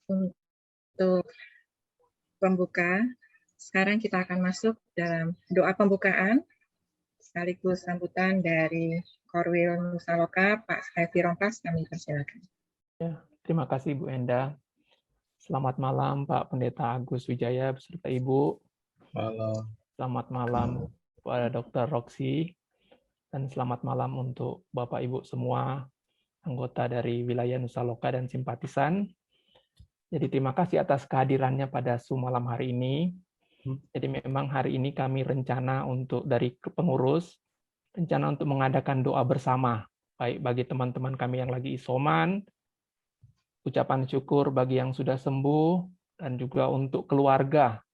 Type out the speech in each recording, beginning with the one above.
Untuk pembuka, sekarang kita akan masuk dalam doa pembukaan sekaligus sambutan dari Korwil Nusaloka, Pak Stevi Rompas, kami persilakan. Ya, terima kasih Bu Enda. Selamat malam Pak Pendeta Agus Wijaya beserta Ibu. Malam. Selamat malam kepada Dr. Roxy. Dan selamat malam untuk Bapak Ibu semua, anggota dari wilayah Nusa Loka dan simpatisan. Jadi terima kasih atas kehadirannya pada Zoom malam hari ini. Jadi memang hari ini kami rencana untuk dari pengurus, rencana untuk mengadakan doa bersama, baik bagi teman-teman kami yang lagi isoman, ucapan syukur bagi yang sudah sembuh, dan juga untuk keluarga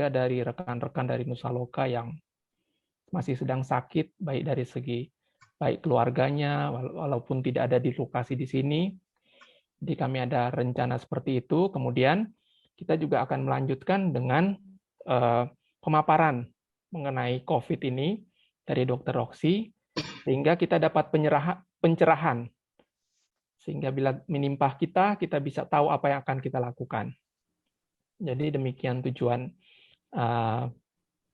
dari rekan-rekan dari Nusa Loka yang masih sedang sakit, baik dari segi baik keluarganya, walaupun tidak ada di lokasi di sini. Jadi kami ada rencana seperti itu. Kemudian kita juga akan melanjutkan dengan pemaparan mengenai COVID ini dari Dr. Roxy, sehingga kita dapat pencerahan. Sehingga bila menimpa kita bisa tahu apa yang akan kita lakukan. Jadi demikian tujuan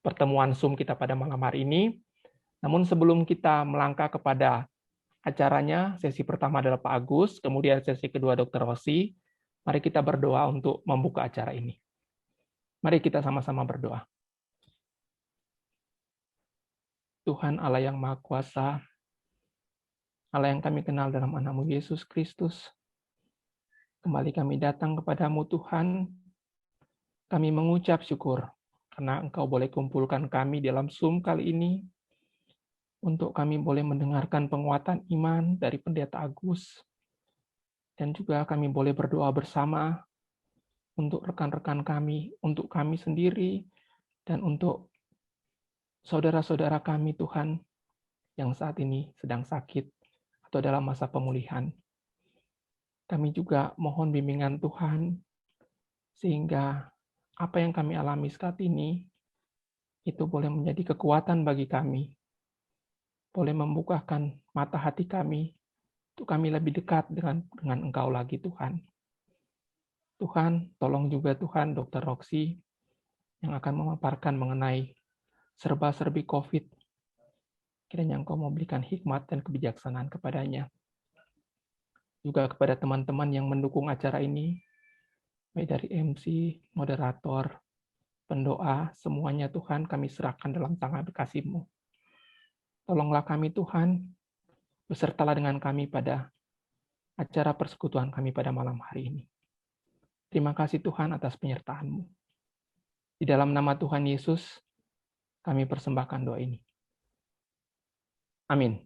pertemuan Zoom kita pada malam hari ini. Namun sebelum kita melangkah kepada acaranya, sesi pertama adalah Pak Agus, kemudian sesi kedua Dr. Rosi. Mari kita berdoa untuk membuka acara ini. Mari kita sama-sama berdoa. Tuhan Allah yang Maha Kuasa, Allah yang kami kenal dalam nama-Mu Yesus Kristus, kembali kami datang kepadamu Tuhan, kami mengucap syukur karena Engkau boleh kumpulkan kami dalam Zoom kali ini, untuk kami boleh mendengarkan penguatan iman dari Pendeta Agus, dan juga kami boleh berdoa bersama untuk rekan-rekan kami, untuk kami sendiri, dan untuk saudara-saudara kami Tuhan, yang saat ini sedang sakit atau dalam masa pemulihan. Kami juga mohon bimbingan Tuhan, sehingga apa yang kami alami saat ini, itu boleh menjadi kekuatan bagi kami, boleh membukakan mata hati kami, untuk kami lebih dekat dengan Engkau lagi Tuhan. Tuhan, tolong juga Tuhan Dr. Roxy yang akan memaparkan mengenai serba-serbi COVID. Kiranya Engkau memberikan hikmat dan kebijaksanaan kepadanya. Juga kepada teman-teman yang mendukung acara ini, baik dari MC, moderator, pendoa, semuanya Tuhan kami serahkan dalam tangan kasih-Mu. Tolonglah kami Tuhan, besertalah dengan kami pada acara persekutuan kami pada malam hari ini. Terima kasih Tuhan atas penyertaan-Mu. Di dalam nama Tuhan Yesus, kami persembahkan doa ini. Amin.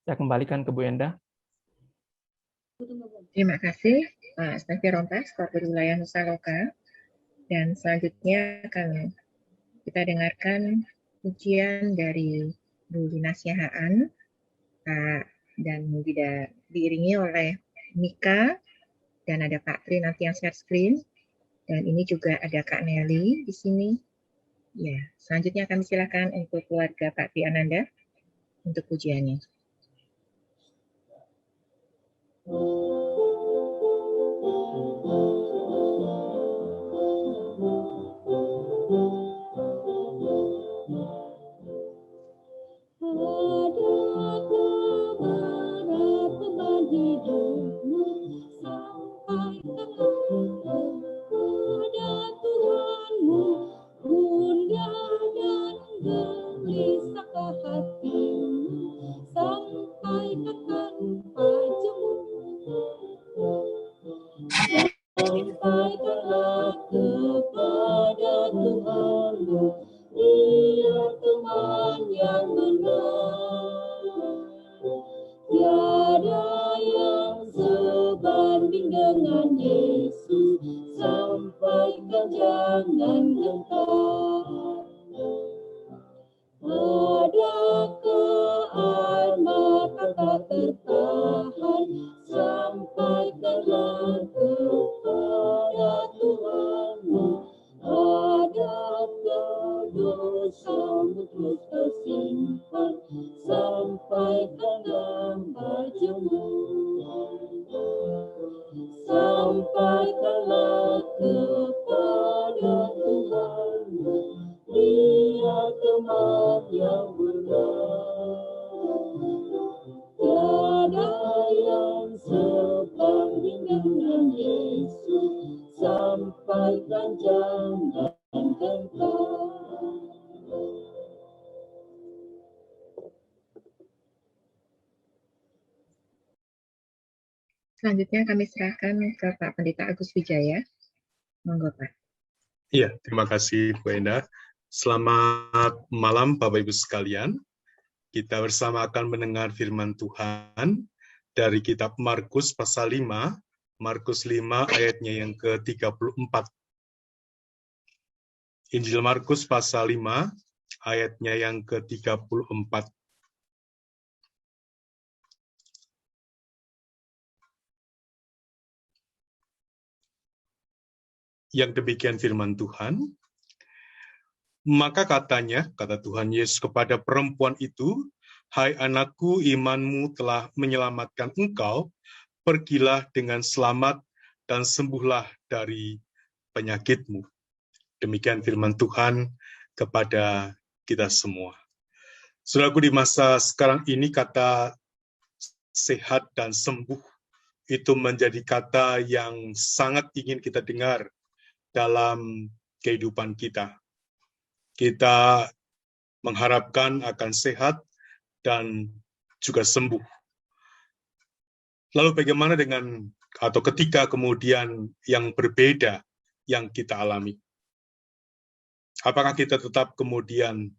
Saya kembalikan ke Bu Enda. Terima kasih Pak Stevi Rompas, Korwil Wilayah Nusa Loka. Dan selanjutnya akan kita dengarkan pujian dari Bu Lina Siahaan, dan diiringi oleh Mika, dan ada Pak Tri nanti yang share screen, dan ini juga ada Kak Nelly di sini. Ya, selanjutnya kami silakan untuk keluarga Pak Tri Ananda untuk pujiannya. Sampaikanlah kepada Tuhanmu, Dia teman yang benar. Tiada yang sebanding dengan Yesus, sampaikan jangan gentar. Adakah air mata tak tertahan, sampaikanlah kepada Tuhanmu. Adakah dosamu terus tersimpan, sampaikan hamba jemu. jangan gentar. Selanjutnya kami serahkan ke Pak Pendeta Agus Wijaya. Monggo, Pak. Iya, terima kasih Bu Enda. Selamat malam Bapak Ibu sekalian. Kita bersama akan mendengar firman Tuhan dari kitab Markus pasal 5, Markus 5 ayatnya yang ke-34. Injil Markus pasal 5 ayatnya yang ke-34. Yang demikian firman Tuhan. Maka katanya, kata Tuhan Yesus kepada perempuan itu, "Hai anakku, imanmu telah menyelamatkan engkau, pergilah dengan selamat dan sembuhlah dari penyakitmu." Demikian firman Tuhan kepada kita semua. Saudaraku, di masa sekarang ini kata sehat dan sembuh itu menjadi kata yang sangat ingin kita dengar dalam kehidupan kita. Kita mengharapkan akan sehat dan juga sembuh. Lalu bagaimana dengan atau ketika kemudian yang berbeda yang kita alami? Apakah kita tetap kemudian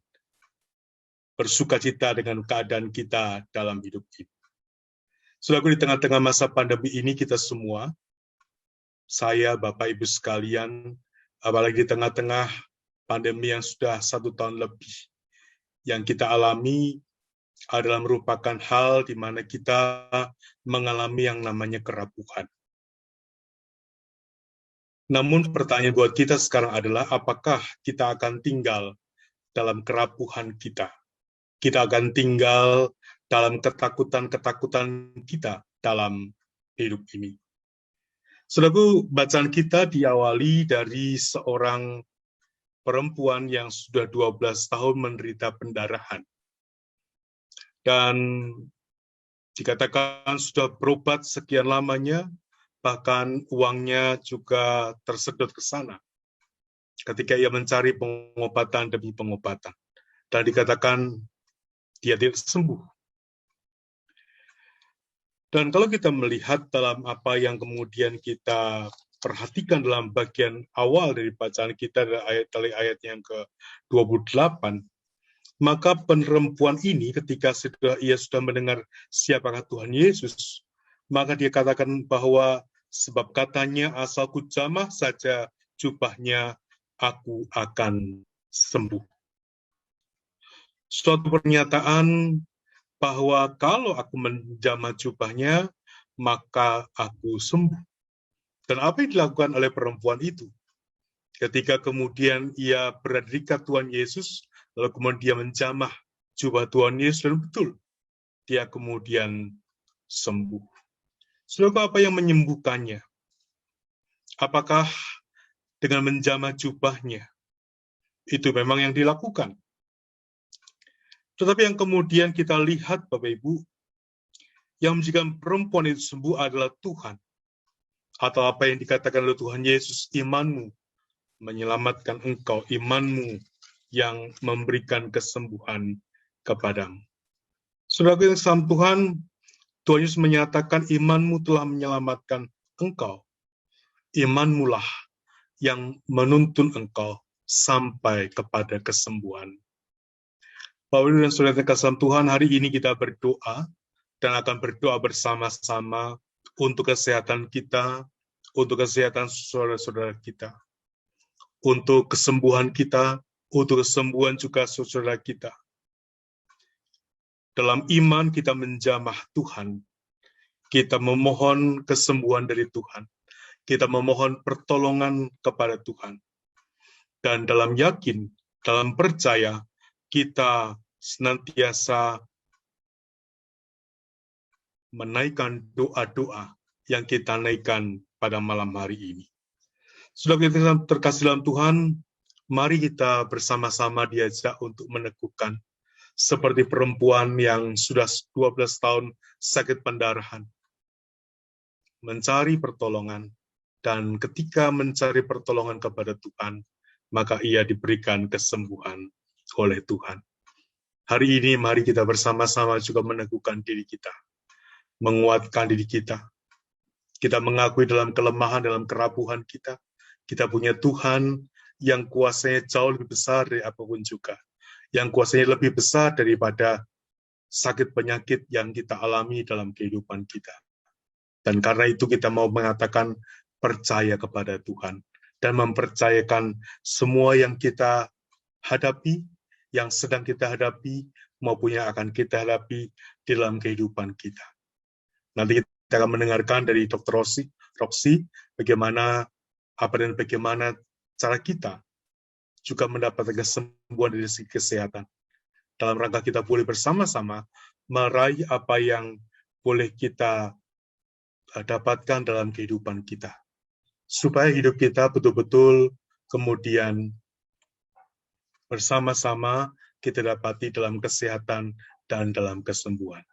bersukacita dengan keadaan kita dalam hidup ini? Saudaraku, di tengah-tengah masa pandemi ini kita semua, saya, Bapak, Ibu sekalian, apalagi di tengah-tengah pandemi yang sudah 1 tahun lebih, yang kita alami adalah merupakan hal di mana kita mengalami yang namanya kerapuhan. Namun pertanyaan buat kita sekarang adalah, apakah kita akan tinggal dalam kerapuhan kita? Kita akan tinggal dalam ketakutan-ketakutan kita dalam hidup ini. Saudaraku, bacaan kita diawali dari seorang perempuan yang sudah 12 tahun menderita pendarahan. Dan dikatakan sudah berobat sekian lamanya, bahkan uangnya juga tersedot ke sana ketika ia mencari pengobatan demi pengobatan. Dan dikatakan dia tidak sembuh. Dan kalau kita melihat dalam apa yang kemudian kita perhatikan dalam bagian awal dari bacaan kita dari ayat yang ke-28, maka perempuan ini ketika ia sudah mendengar siapakah Tuhan Yesus, maka dia katakan bahwa sebab katanya asalku jamah saja jubahnya, aku akan sembuh. Suatu pernyataan bahwa kalau aku menjamah jubahnya, maka aku sembuh. Dan apa yang dilakukan oleh perempuan itu? Ketika kemudian ia berada di dekat Tuhan Yesus, lalu kemudian dia menjamah jubah Tuhan Yesus, dan betul, dia kemudian sembuh. Saudara, apa yang menyembuhkannya? Apakah dengan menjamah jubahnya? Itu memang yang dilakukan. Tetapi yang kemudian kita lihat, Bapak Ibu, yang menjadikan perempuan itu sembuh adalah Tuhan. Atau apa yang dikatakan oleh Tuhan Yesus, imanmu menyelamatkan engkau, imanmu yang memberikan kesembuhan kepadamu. Saudara yang sama Tuhan Yesus menyatakan imanmu telah menyelamatkan engkau. Imanmulah yang menuntun engkau sampai kepada kesembuhan. Bapak Ibu dan Saudara kasih Tuhan, hari ini kita berdoa dan akan berdoa bersama-sama untuk kesehatan kita, untuk kesehatan saudara-saudara kita, untuk kesembuhan kita, untuk kesembuhan juga saudara kita. Dalam iman kita menjamah Tuhan, kita memohon kesembuhan dari Tuhan, kita memohon pertolongan kepada Tuhan. Dan dalam yakin, dalam percaya, kita senantiasa menaikkan doa-doa yang kita naikkan pada malam hari ini. Sudah kita terkasih dalam Tuhan, mari kita bersama-sama diajak untuk meneguhkan seperti perempuan yang sudah 12 tahun sakit pendarahan, mencari pertolongan dan ketika mencari pertolongan kepada Tuhan, maka ia diberikan kesembuhan oleh Tuhan. Hari ini mari kita bersama-sama juga meneguhkan diri kita, menguatkan diri kita. Kita mengakui dalam kelemahan, dalam kerapuhan kita punya Tuhan yang kuasanya jauh lebih besar dari apapun juga, yang kuasanya lebih besar daripada sakit penyakit yang kita alami dalam kehidupan kita. Dan karena itu kita mau mengatakan percaya kepada Tuhan dan mempercayakan semua yang kita hadapi, yang sedang kita hadapi, maupun yang akan kita hadapi dalam kehidupan kita. Nanti kita akan mendengarkan dari Dr. Roxy bagaimana cara kita juga mendapatkan kesembuhan dari segi kesehatan. Dalam rangka kita boleh bersama-sama meraih apa yang boleh kita dapatkan dalam kehidupan kita. Supaya hidup kita betul-betul kemudian bersama-sama kita dapati dalam kesehatan dan dalam kesembuhan.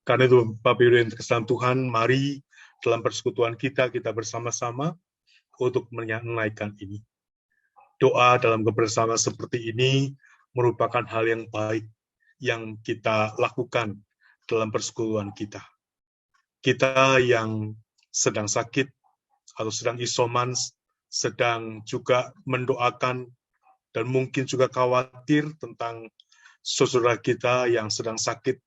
Karena itu, Bapak Ibu yang terkasihi Tuhan, mari dalam persekutuan kita bersama-sama untuk menaikkan ini. Doa dalam kebersamaan seperti ini merupakan hal yang baik yang kita lakukan dalam persekutuan kita. Kita yang sedang sakit atau sedang isoman, sedang juga mendoakan dan mungkin juga khawatir tentang saudara kita yang sedang sakit,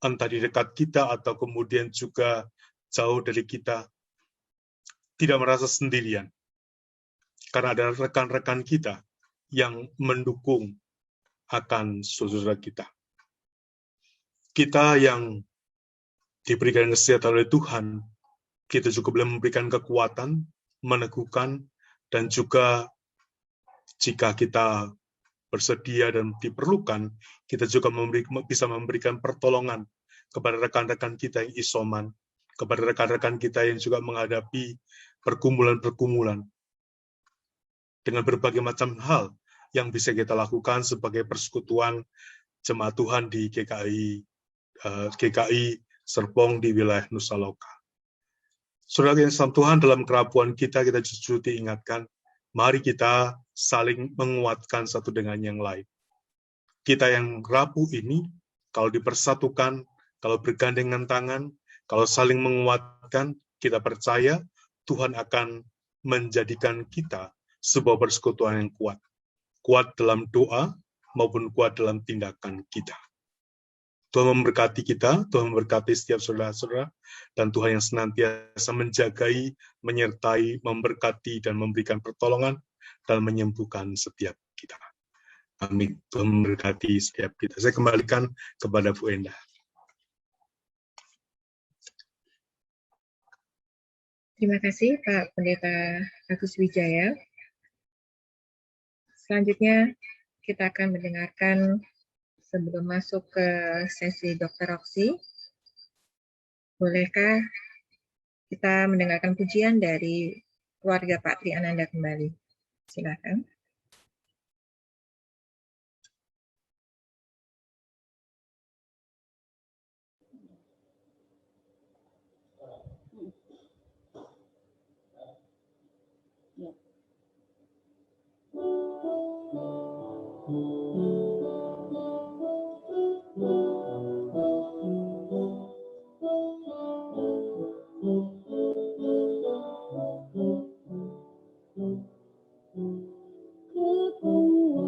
entah di dekat kita atau kemudian juga jauh dari kita, tidak merasa sendirian. Karena ada rekan-rekan kita yang mendukung akan saudara kita. Kita yang diberikan kesehatan oleh Tuhan, kita juga boleh memberikan kekuatan, meneguhkan, dan juga jika kita bersedia dan diperlukan, kita juga bisa memberikan pertolongan kepada rekan-rekan kita yang isoman, kepada rekan-rekan kita yang juga menghadapi pergumulan-pergumulan, dengan berbagai macam hal yang bisa kita lakukan sebagai persekutuan jemaat Tuhan di GKI Serpong di wilayah Nusa Loka. Saudara yang sama Tuhan, dalam kerapuan kita justru diingatkan, mari kita saling menguatkan satu dengan yang lain. Kita yang rapuh ini, kalau dipersatukan, kalau bergandengan tangan, kalau saling menguatkan, kita percaya Tuhan akan menjadikan kita sebuah persekutuan yang kuat. Kuat dalam doa maupun kuat dalam tindakan kita. Tuhan memberkati kita, Tuhan memberkati setiap saudara-saudara, dan Tuhan yang senantiasa menjagai, menyertai, memberkati, dan memberikan pertolongan, dan menyembuhkan setiap kita. Amin. Tuhan memberkati setiap kita. Saya kembalikan kepada Bu Endah. Terima kasih Pak Pendeta Agus Wijaya. Selanjutnya kita akan mendengarkan sebelum masuk ke sesi Dr. Roxy. Bolehkah kita mendengarkan pujian dari keluarga Pak Tri Ananda kembali? Silakan.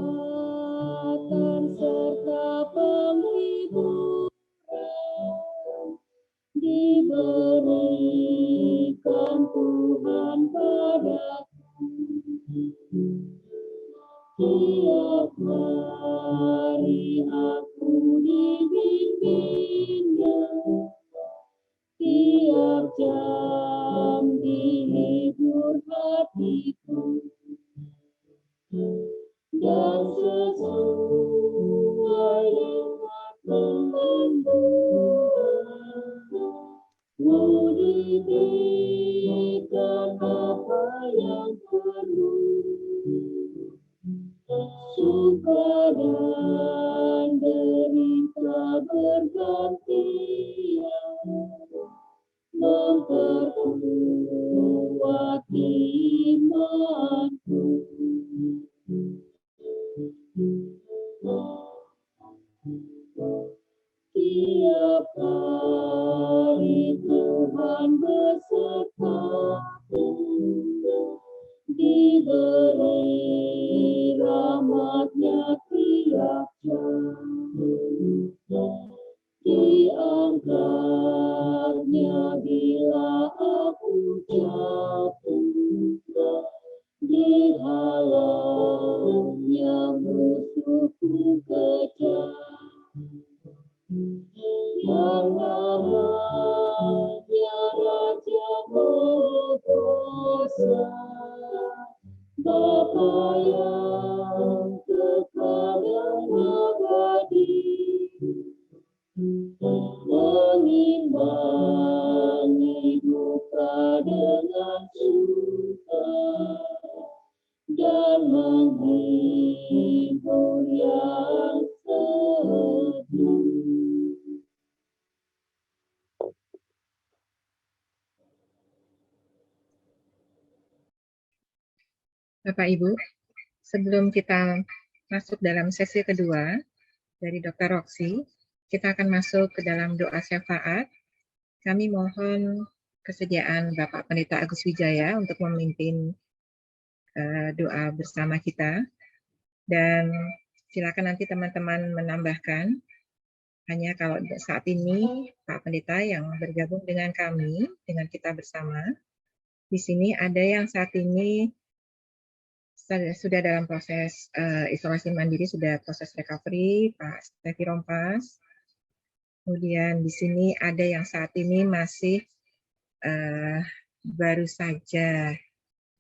Kekuatan serta penghiburan diberikan Tuhan padaku. Tiap hari aku dibimbingnya, tiap jam dihibur hatiku, dan sesuai dengan kemampuanmu diberikan apa yang perlu. Suka dan derita bergantian, memperkuat imanku. Tiap hari Tuhan besertaku, diberi rahmat-Nya tiap jam, diangkatnya bila aku jatuh, dihalangnya musuhku kejam. Yang namanya Raja Berkuasa, Bapa yang kekal dan abadi, mengimbangi duka dengan suka dan menghibur yang sedih. Bapak Ibu, sebelum kita masuk dalam sesi kedua dari Dr. Roxy, kita akan masuk ke dalam doa syafaat. Kami mohon kesediaan Bapak Pendeta Agus Wijaya untuk memimpin doa bersama kita. Dan silakan nanti teman-teman menambahkan. Hanya kalau saat ini Pak Pendeta yang bergabung dengan kami, dengan kita bersama, di sini ada yang saat ini sudah dalam proses isolasi mandiri, sudah proses recovery, Pak Stefi Rompas. Kemudian di sini ada yang saat ini masih baru saja,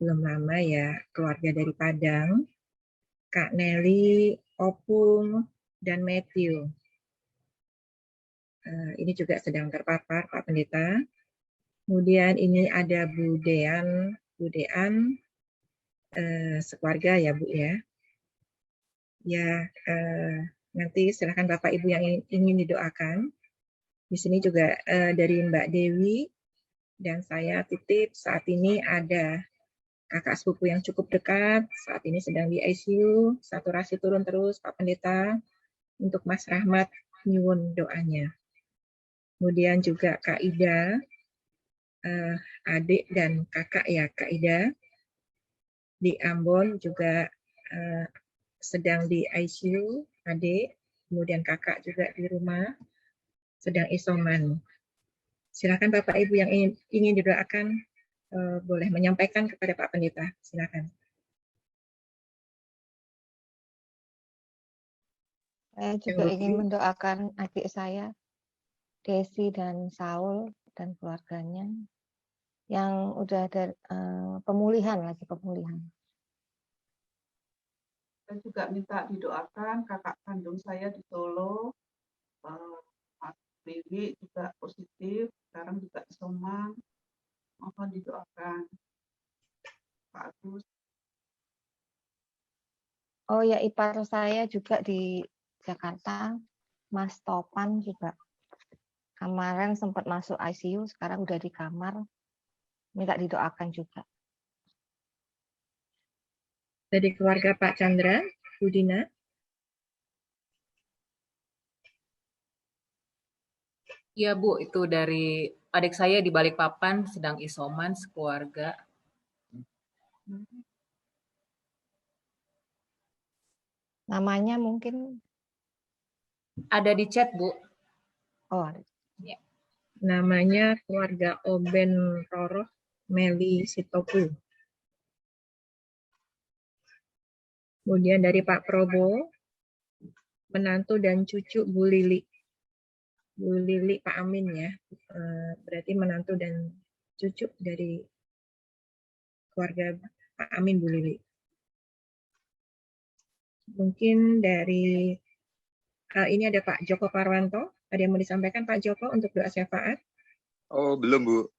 belum lama ya, keluarga dari Padang, Kak Nelly, Opung, dan Matthew. Ini juga sedang terpapar, Pak Pendeta. Kemudian ini ada Bu Dean, sekeluarga ya Bu ya. Ya, nanti silakan Bapak Ibu yang ingin didoakan. Di sini juga dari Mbak Dewi dan saya titip saat ini ada kakak sepupu yang cukup dekat, saat ini sedang di ICU, saturasi turun terus Pak Pendeta, untuk Mas Rahmat nyuwun doanya. Kemudian juga Kak Ida, adik dan kakak ya Kak Ida, di Ambon juga sedang di ICU, adik, kemudian kakak juga di rumah, sedang isoman. Silakan Bapak Ibu yang ingin didoakan, boleh menyampaikan kepada Pak Pendeta, silakan. Saya juga ingin mendoakan adik saya, Desi dan Saul dan keluarganya yang udah ada pemulihan. Saya juga minta didoakan kakak kandung saya di Solo, Mas Dewi juga positif, sekarang juga isoman, mohon didoakan. Pak Agus. Oh ya, ipar saya juga di Jakarta, Mas Topan juga. Kemarin sempat masuk ICU, sekarang udah di kamar. Minta didoakan juga. Dari keluarga Pak Chandra, Bu Dina. Iya Bu, itu dari adik saya di Balikpapan sedang isoman sekeluarga. Namanya mungkin ada di chat Bu. Oh, ada. Ya. Namanya keluarga Oben Roroh Meli Sitopu. Kemudian dari Pak Probo, menantu dan cucu Bu Lili. Bu Lili Pak Amin ya, berarti menantu dan cucu dari keluarga Pak Amin Bu Lili. Mungkin dari ini ada Pak Joko Parwanto, ada yang mau disampaikan Pak Joko untuk doa syafaat? Oh belum Bu,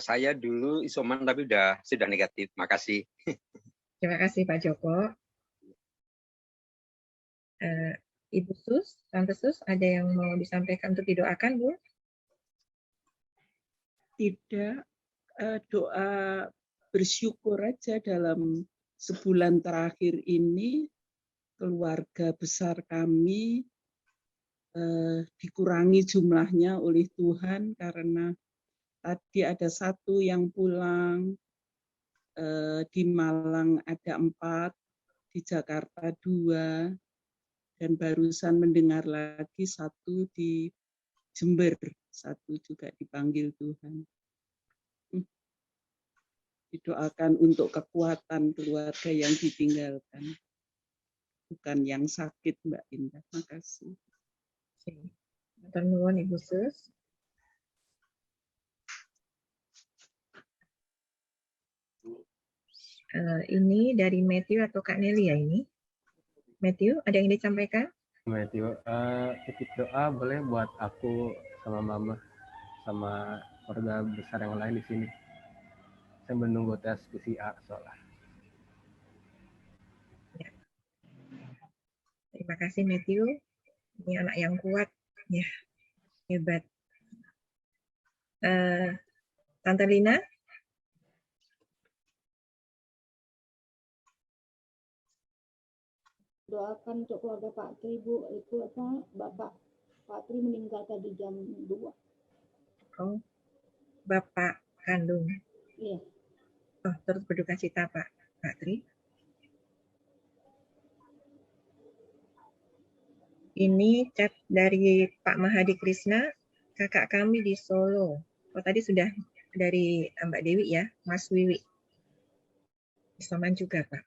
saya dulu isoman tapi sudah negatif, makasih. Terima kasih Pak Joko. Ibu Sus, Tante Sus, ada yang mau disampaikan untuk didoakan Bu? tidak, doa bersyukur aja dalam sebulan terakhir ini keluarga besar kami dikurangi jumlahnya oleh Tuhan karena tadi ada 1 yang pulang, di Malang ada 4, di Jakarta 2, dan barusan mendengar lagi 1 di Jember, 1 juga dipanggil Tuhan. Didoakan untuk kekuatan keluarga yang ditinggalkan, bukan yang sakit, Mbak Indah. Makasih. Matur nuwun Ibu Sus. Ini dari Matthew atau Kak Nelly ya ini? Matthew, ada yang disampaikan? Matthew, titip doa boleh buat aku sama Mama sama keluarga besar yang lain di sini. Saya menunggu tes PCR soalnya. Ya. Terima kasih Matthew. Ini anak yang kuat, ya hebat. Tante Lina? Doakan untuk keluarga Pak Tri, Bu. Itu apa? Bapak Pak Tri meninggal tadi jam 2. Oh, Bapak kandung. Iya. Oh, terus berduka cita Pak Tri. Ini chat dari Pak Mahadi Krisna, kakak kami di Solo. Oh, tadi sudah dari Mbak Dewi ya, Mas Wiwi. Isoman juga Pak.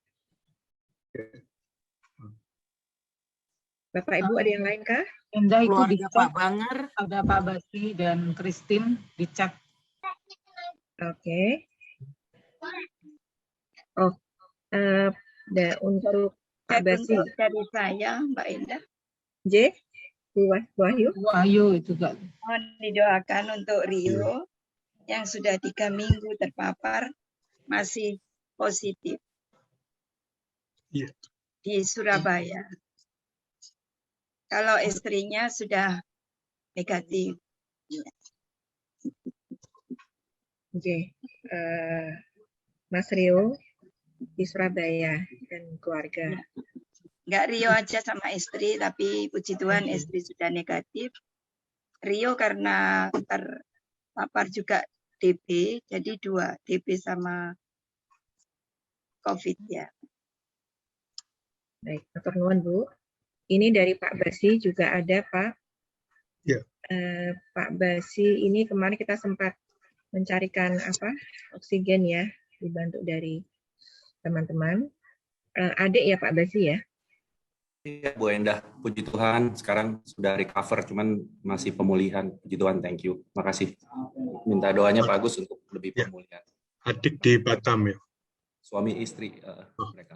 Bapak Ibu ada yang lain kah? Indah itu di Keluarga chat, Pak Banger. ada Pak Basi dan Christine di chat. Oke. Oh, untuk Pak Basi. Dari saya, Mbak Indah. J, Bu Wahyu. Bu Wahyu itu juga. Mohon didoakan untuk Rio yang sudah 3 minggu terpapar masih positif di Surabaya. Kalau istrinya sudah negatif. Oke, Mas Rio di Surabaya dan keluarga. Enggak Rio aja sama istri, tapi puji Tuhan istri sudah negatif. Rio karena terpapar juga DB, jadi 2, DB sama COVID ya. Baik, matur nuwun Bu. Ini dari Pak Basi juga ada Pak. Ya. Pak Basi ini kemarin kita sempat mencarikan oksigen ya, dibantu dari teman-teman. Adik ya Pak Basi ya? Iya Bu Endah, puji Tuhan sekarang sudah recover, cuman masih pemulihan. Puji Tuhan, thank you. Makasih. Minta doanya Pak Agus untuk lebih pemulihan. Adik di Batam ya? Suami istri mereka.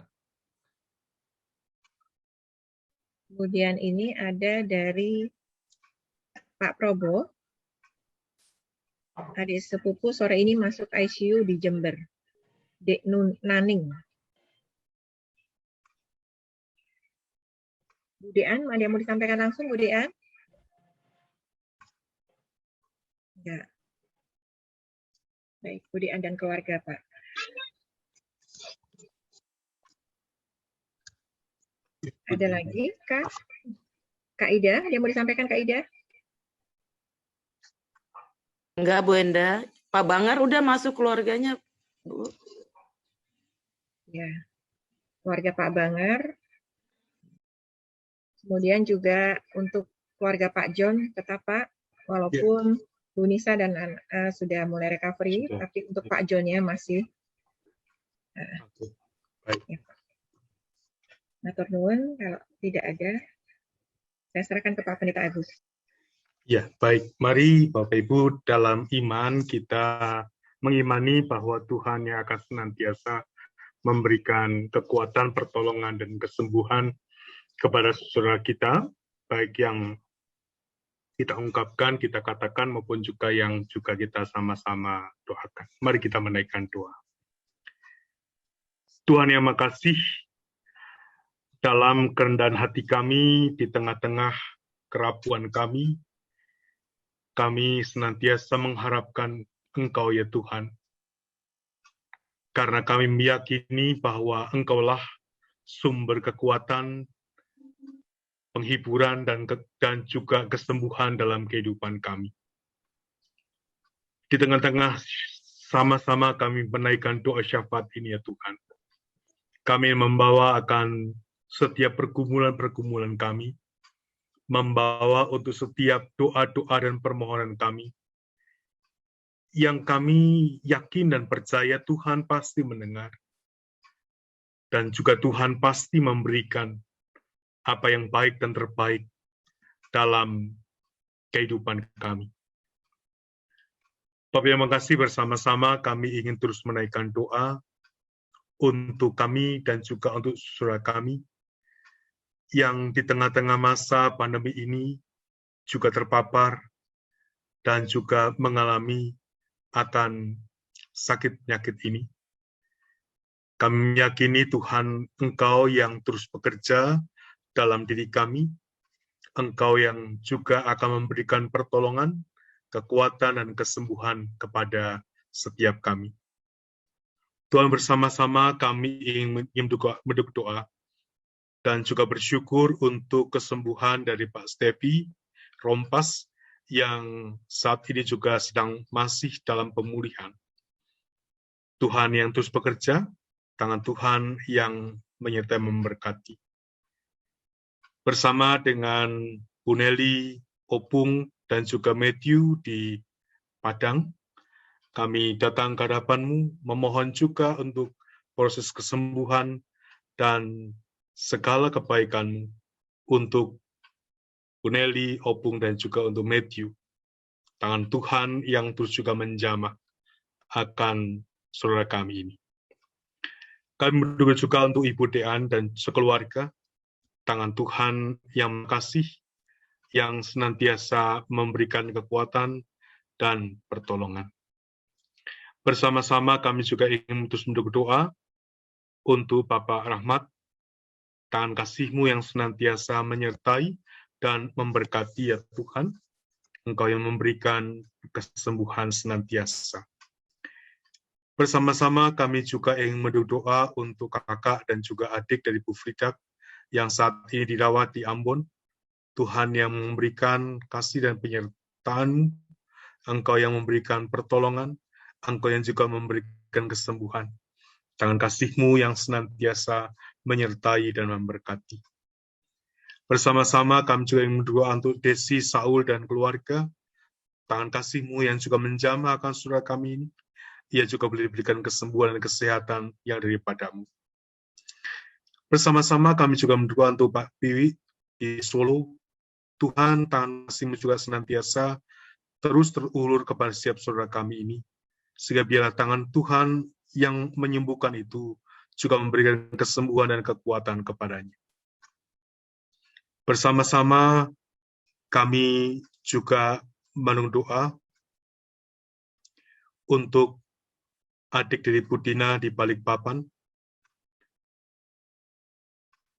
Kemudian ini ada dari Pak Probo. Adik sepupu sore ini masuk ICU di Jember. Dek Naning. Bu Dean, ada yang mau disampaikan langsung Bu Dean? Enggak. Baik, Bu Dean dan keluarga Pak. Ada lagi Kak Ida, ada yang mau disampaikan Kak Ida? Enggak Bu Endah, Pak Banger udah masuk keluarganya Bu. Ya, keluarga Pak Banger. Kemudian juga untuk keluarga Pak John tetap Pak, walaupun Bu Nisa dan sudah mulai recovery, tapi untuk Pak John-nya masih. Baik. Ya, Pak. Matur nuwun, kalau tidak ada, saya serahkan ke Pak Pendeta Agus. Ya, baik. Mari Bapak Ibu dalam iman kita mengimani bahwa Tuhan yang akan senantiasa memberikan kekuatan, pertolongan, dan kesembuhan kepada saudara kita, baik yang kita ungkapkan, kita katakan, maupun juga yang juga kita sama-sama doakan. Mari kita menaikkan doa. Tuhan yang makasih, dalam kerendahan hati kami, di tengah-tengah kerapuan kami senantiasa mengharapkan Engkau ya Tuhan. Karena kami meyakini bahwa Engkaulah sumber kekuatan, penghiburan, dan juga kesembuhan dalam kehidupan kami. Di tengah-tengah sama-sama kami menaikkan doa syafaat ini ya Tuhan. Kami membawa akan setiap pergumulan-pergumulan kami, membawa untuk setiap doa-doa dan permohonan kami, yang kami yakin dan percaya Tuhan pasti mendengar. Dan juga Tuhan pasti memberikan apa yang baik dan terbaik dalam kehidupan kami. Bapak yang makasih, bersama-sama kami ingin terus menaikkan doa untuk kami dan juga untuk saudara kami yang di tengah-tengah masa pandemi ini juga terpapar dan juga mengalami akan sakit penyakit ini. Kami meyakini Tuhan, Engkau yang terus bekerja dalam diri kami, Engkau yang juga akan memberikan pertolongan, kekuatan, dan kesembuhan kepada setiap kami. Tuhan, bersama-sama kami ingin menduk doa dan juga bersyukur untuk kesembuhan dari Pak Stepi Rompas yang saat ini juga sedang masih dalam pemulihan. Tuhan yang terus bekerja, tangan Tuhan yang menyertai memberkati. Bersama dengan Bu Nelly, Opung, dan juga Matthew di Padang, kami datang ke hadapan-Mu, memohon juga untuk proses kesembuhan dan segala kebaikan-Mu untuk Bu Nelly, Opung, dan juga untuk Matthew. Tangan Tuhan yang terus juga menjamah akan saudara kami ini. Kami berdoa juga untuk Ibu Dean dan sekeluarga. Tangan Tuhan yang kasih, yang senantiasa memberikan kekuatan dan pertolongan. Bersama-sama kami juga ingin terus berdoa untuk Bapak Rahmat. Tangan kasih-Mu yang senantiasa menyertai dan memberkati ya Tuhan. Engkau yang memberikan kesembuhan senantiasa. Bersama-sama kami juga ingin berdoa untuk kakak dan juga adik dari Bu Frida yang saat ini dirawat di Ambon. Tuhan yang memberikan kasih dan penyertaan, Engkau yang memberikan pertolongan, Engkau yang juga memberikan kesembuhan. Tangan kasih-Mu yang senantiasa menyertai dan memberkati. Bersama-sama kami juga ingin berdoa untuk Desi, Saul, dan keluarga. Tangan kasih-Mu yang juga menjamah akan saudara kami ini. Ia juga boleh diberikan kesembuhan dan kesehatan yang daripada-Mu. Bersama-sama kami juga berdoa untuk Pak Piwi di Solo. Tuhan, tangan kasih-Mu juga senantiasa terus terulur kepada setiap saudara kami ini. Sehingga biarlah tangan Tuhan yang menyembuhkan itu juga memberikan kesembuhan dan kekuatan kepadanya. Bersama-sama kami juga menunggu doa untuk adik dari Budina di Balikpapan,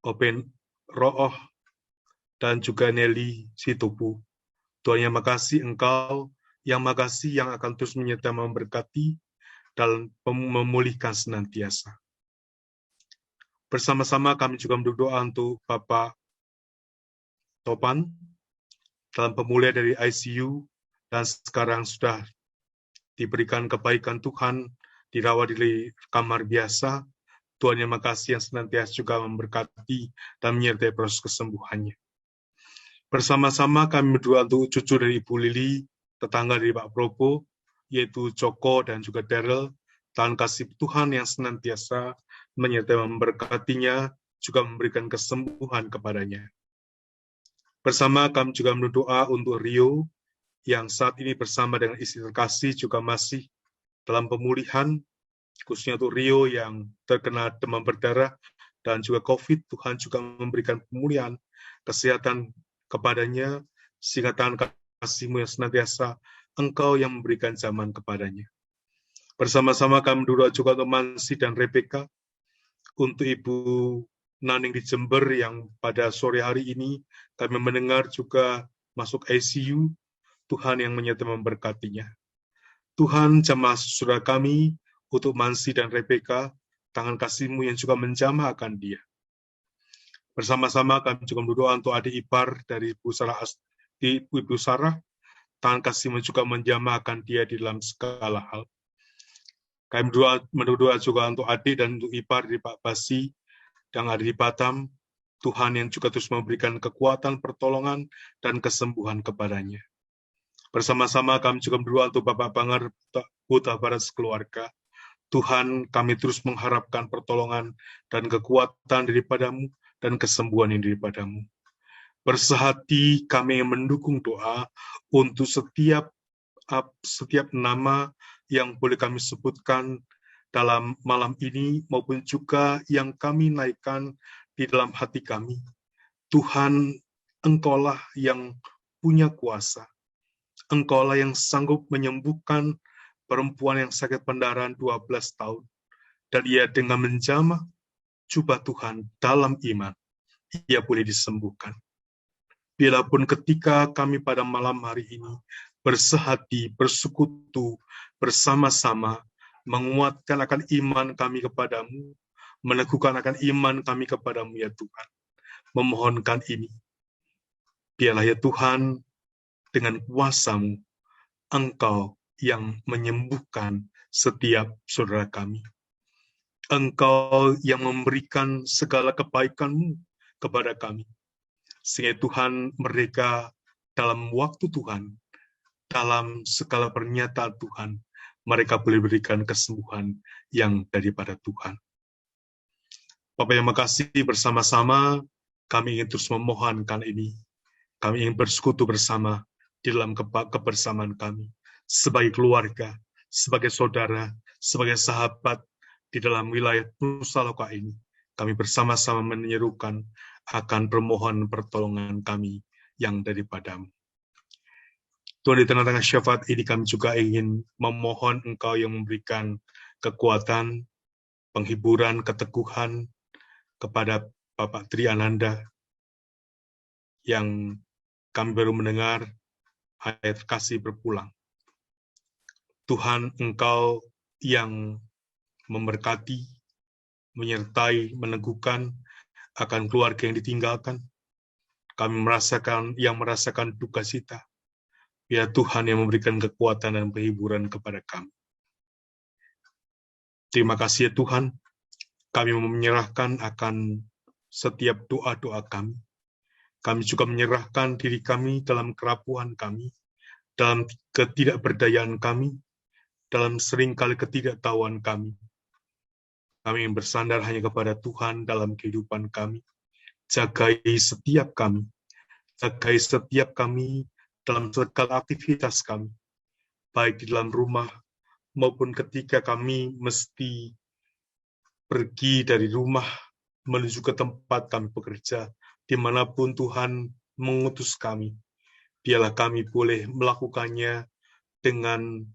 Open Rooh, dan juga Nelly Situpu. Tuhan yang makasih, Engkau yang makasih yang akan terus menyertai memberkati dan memulihkan senantiasa. Bersama-sama kami juga berdoa untuk Bapak Topan dalam pemulihan dari ICU dan sekarang sudah diberikan kebaikan Tuhan, dirawat di kamar biasa. Tuhan yang makasih yang senantiasa juga memberkati dan menyertai proses kesembuhannya. Bersama-sama kami berdoa untuk cucu dari Ibu Lili, tetangga dari Pak Probo, yaitu Joko dan juga Daryl. Tangan kasih Tuhan yang senantiasa menyertai memberkatinya, juga memberikan kesembuhan kepadanya. Bersama kami juga berdoa untuk Rio, yang saat ini bersama dengan istri terkasih juga masih dalam pemulihan, khususnya untuk Rio yang terkena demam berdarah dan juga COVID. Tuhan juga memberikan pemulihan kesehatan kepadanya, sehingga tangan kasih-Mu yang senantiasa Engkau yang memberikan zaman kepadanya. Bersama-sama kami berdoa juga untuk Mansi dan Rebecca, untuk Ibu Naning di Jember yang pada sore hari ini kami mendengar juga masuk ICU. Tuhan yang menyertai memberkatinya. Tuhan, jamah saudara kami untuk Mansi dan Rebeka, tangan kasih-Mu yang juga menjamah akan dia. Bersama-sama kami juga berdoa untuk adik ipar dari Ibu Sarah, tangan kasih-Mu juga menjamah akan dia di dalam segala hal. Kami berdoa juga untuk adik dan untuk ipar di Pak Basi yang ada di Batam, Tuhan yang juga terus memberikan kekuatan, pertolongan, dan kesembuhan kepadanya. Bersama-sama kami juga berdoa untuk Bapak Bangar Huta Barat sekeluarga. Tuhan, kami terus mengharapkan pertolongan dan kekuatan daripada-Mu dan kesembuhan yang daripada-Mu. Bersehati kami yang mendukung doa untuk setiap nama yang boleh kami sebutkan dalam malam ini maupun juga yang kami naikkan di dalam hati kami. Tuhan, Engkaulah yang punya kuasa. Engkaulah yang sanggup menyembuhkan perempuan yang sakit pendarahan 12 tahun. Dan ia dengan menjamah jubah Tuhan dalam iman, ia boleh disembuhkan. Biarpun ketika kami pada malam hari ini bersehati, bersekutu, bersama-sama, menguatkan akan iman kami kepadamu, meneguhkan akan iman kami kepadamu ya Tuhan. Memohonkan ini. Biarlah ya Tuhan, dengan kuasa-Mu, Engkau yang menyembuhkan setiap saudara kami. Engkau yang memberikan segala kebaikan-Mu kepada kami. Sehingga Tuhan, mereka dalam waktu Tuhan, dalam segala pernyataan Tuhan, mereka boleh berikan kesembuhan yang daripada Tuhan. Bapak yang makasih, bersama-sama kami ingin terus memohonkan ini. Kami ingin bersekutu bersama di dalam kebersamaan kami. Sebagai keluarga, sebagai saudara, sebagai sahabat di dalam wilayah Nusa Loka ini. Kami bersama-sama menyerukan akan permohonan pertolongan kami yang daripada-Mu. Tuhan, di tengah-tengah syafaat ini kami juga ingin memohon Engkau yang memberikan kekuatan, penghiburan, keteguhan kepada Bapak Tri Ananda yang kami baru mendengar ayat kasih berpulang. Tuhan, Engkau yang memberkati, menyertai, meneguhkan akan keluarga yang ditinggalkan. Kami merasakan duka cita. Ya Tuhan yang memberikan kekuatan dan penghiburan kepada kami. Terima kasih ya Tuhan. Kami menyerahkan akan setiap doa-doa kami. Kami juga menyerahkan diri kami dalam kerapuhan kami, dalam ketidakberdayaan kami, dalam seringkali ketidaktahuan kami. Kami yang bersandar hanya kepada Tuhan dalam kehidupan kami. Jagai setiap kami dalam segala aktivitas kami, baik di dalam rumah maupun ketika kami mesti pergi dari rumah menuju ke tempat kami bekerja, dimanapun Tuhan mengutus kami. Biarlah kami boleh melakukannya dengan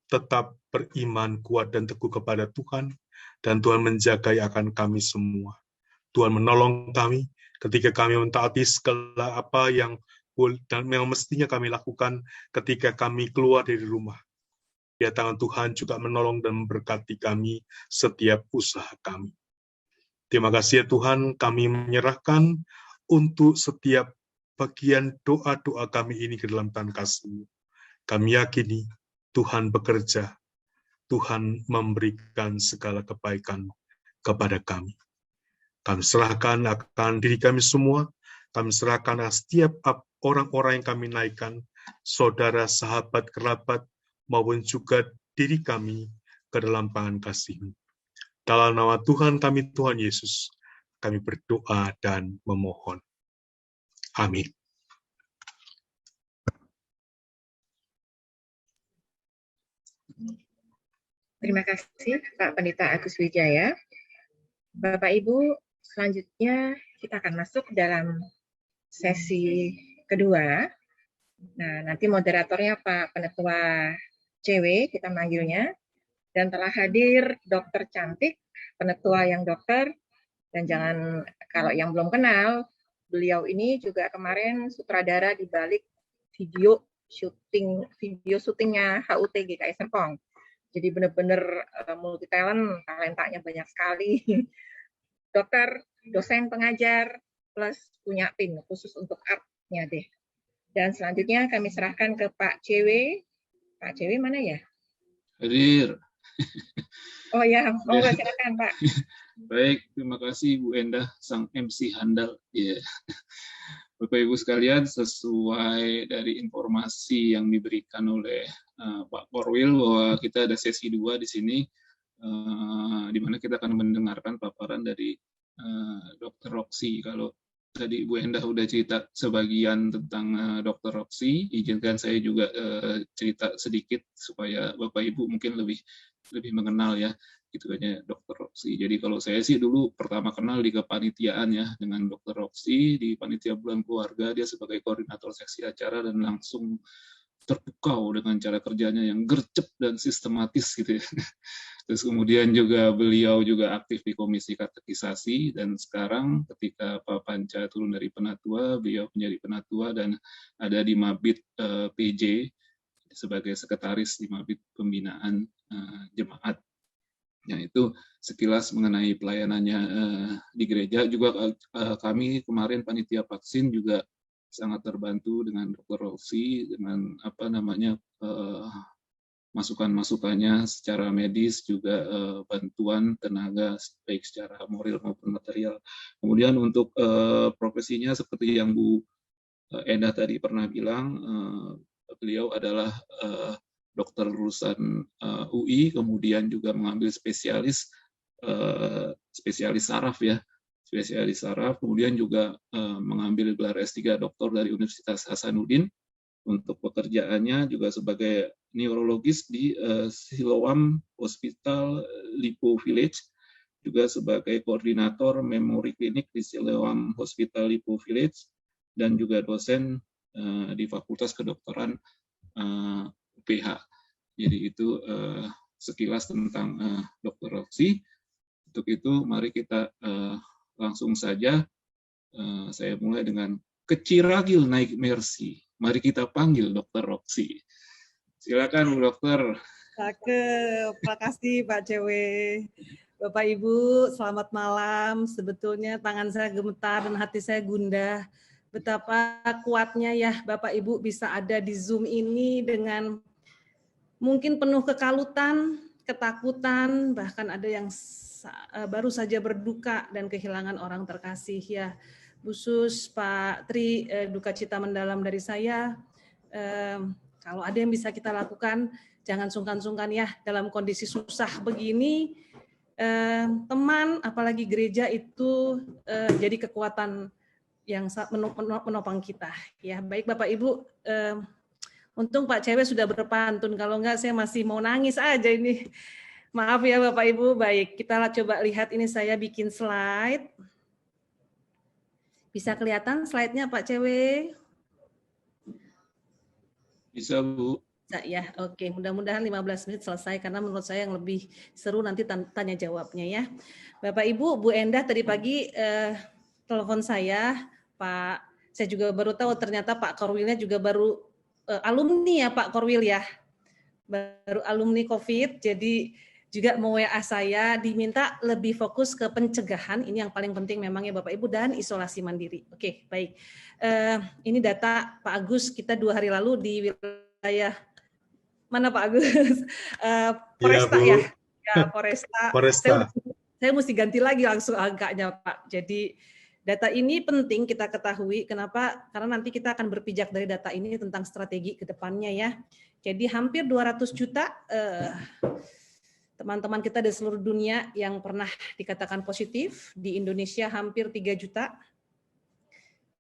tetap beriman kuat dan teguh kepada Tuhan, dan Tuhan menjaga akan kami semua. Tuhan menolong kami ketika kami mentaati segala apa yang mestinya kami lakukan ketika kami keluar dari rumah. Ya, tangan Tuhan juga menolong dan memberkati kami setiap usaha kami. Terima kasih ya Tuhan, kami menyerahkan untuk setiap bagian doa-doa kami ini ke dalam tangan kasih-Mu. Kami yakini Tuhan bekerja, Tuhan memberikan segala kebaikan kepada kami. Kami serahkan akan diri kami semua, kami serahkan setiap orang-orang yang kami naikkan, saudara, sahabat, kerabat, maupun juga diri kami ke dalam tangan kasih-Mu. Dalam nama Tuhan kami, Tuhan Yesus, kami berdoa dan memohon. Amin. Terima kasih Pak Pendeta Agus Wijaya. Bapak Ibu, selanjutnya kita akan masuk dalam sesi kedua. Nah, nanti moderatornya Pak Penetua CW, kita manggilnya. Dan telah hadir dokter cantik, penetua yang dokter. Dan jangan, kalau yang belum kenal, beliau ini juga kemarin sutradara di balik video video syutingnya HUT GKI Serpong. Jadi benar-benar multi talentanya banyak sekali. Dokter, dosen, pengajar, plus punya tim khusus untuk artnya deh. Dan selanjutnya kami serahkan ke Pak CW. Pak CW mana ya? Hadir. Oh ya, monggo silakan Pak. Baik, terima kasih Bu Endah, sang MC handal. Yeah. Bapak Ibu sekalian, sesuai dari informasi yang diberikan oleh Pak Korwil bahwa kita ada sesi 2 di sini, di mana kita akan mendengarkan paparan dari Dr. Roxy. Kalau tadi Bu Endah udah cerita sebagian tentang Dr. Roxy, izinkan saya juga cerita sedikit supaya Bapak Ibu mungkin lebih mengenal ya gitu aja Dr. Roxy. Jadi kalau saya sih dulu pertama kenal di kepanitiaan ya dengan Dr. Roxy di panitia bulan keluarga, dia sebagai koordinator seksi acara dan langsung terpukau dengan cara kerjanya yang gercep dan sistematis gitu ya. Terus kemudian juga beliau juga aktif di komisi katekisasi, dan sekarang ketika Pak Panca turun dari Penatua, beliau menjadi Penatua dan ada di Mabit PJ sebagai sekretaris di Mabit Pembinaan Jemaat. Ya, itu sekilas mengenai pelayanannya di gereja. Juga kami kemarin panitia vaksin juga sangat terbantu dengan Dr. Roxy dengan masukan-masukannya secara medis, juga bantuan tenaga baik secara moral maupun material. Kemudian untuk profesinya seperti yang Bu Endah tadi pernah bilang, beliau adalah dokter lulusan UI, kemudian juga mengambil spesialis saraf ya, spesialis saraf, kemudian juga mengambil gelar S3 doktor dari Universitas Hasanuddin. Untuk pekerjaannya juga sebagai neurologis di Siloam Hospital Lipo Village, juga sebagai koordinator memori klinik di Siloam Hospital Lipo Village, dan juga dosen di Fakultas Kedokteran UPH. Jadi itu sekilas tentang Dr. Roxy. Untuk itu mari kita langsung saja. Saya mulai dengan keciragil naik mercy. Mari kita panggil Dr. Roxy. Silakan Bu Dokter. Cakep, makasih Pak CW. Bapak Ibu, selamat malam. Sebetulnya tangan saya gemetar dan hati saya gundah. Betapa kuatnya ya Bapak Ibu bisa ada di Zoom ini dengan mungkin penuh kekalutan, ketakutan, bahkan ada yang baru saja berduka dan kehilangan orang terkasih ya. Khusus Pak Tri, duka cita mendalam dari saya. Kalau ada yang bisa kita lakukan, jangan sungkan-sungkan ya dalam kondisi susah begini. Teman, apalagi gereja itu jadi kekuatan yang menopang kita. Ya, baik Bapak Ibu. Untung Pak CW sudah berpantun, kalau enggak saya masih mau nangis aja ini. Maaf ya Bapak Ibu. Baik, kita coba lihat ini saya bikin slide. Bisa kelihatan slide-nya Pak CW? Bisa Bu. Bisa ya, oke. Mudah-mudahan 15 menit selesai karena menurut saya yang lebih seru nanti tanya jawabnya ya. Bapak Ibu, Bu Endah tadi pagi telepon saya, Pak. Saya juga baru tahu ternyata Pak Korwilnya juga baru alumni ya Pak Korwil ya. Baru alumni COVID, jadi juga mau WA saya diminta lebih fokus ke pencegahan, ini yang paling penting memang ya Bapak Ibu, dan isolasi mandiri. Oke, baik. Ini data Pak Agus, kita 2 hari lalu di wilayah, mana Pak Agus? Poresta ya? Ya, Poresta. Saya mesti ganti lagi langsung angkanya Pak. Jadi data ini penting kita ketahui, kenapa? Karena nanti kita akan berpijak dari data ini tentang strategi ke depannya ya. Jadi hampir 200 juta teman-teman kita di seluruh dunia yang pernah dikatakan positif, di Indonesia hampir 3 juta.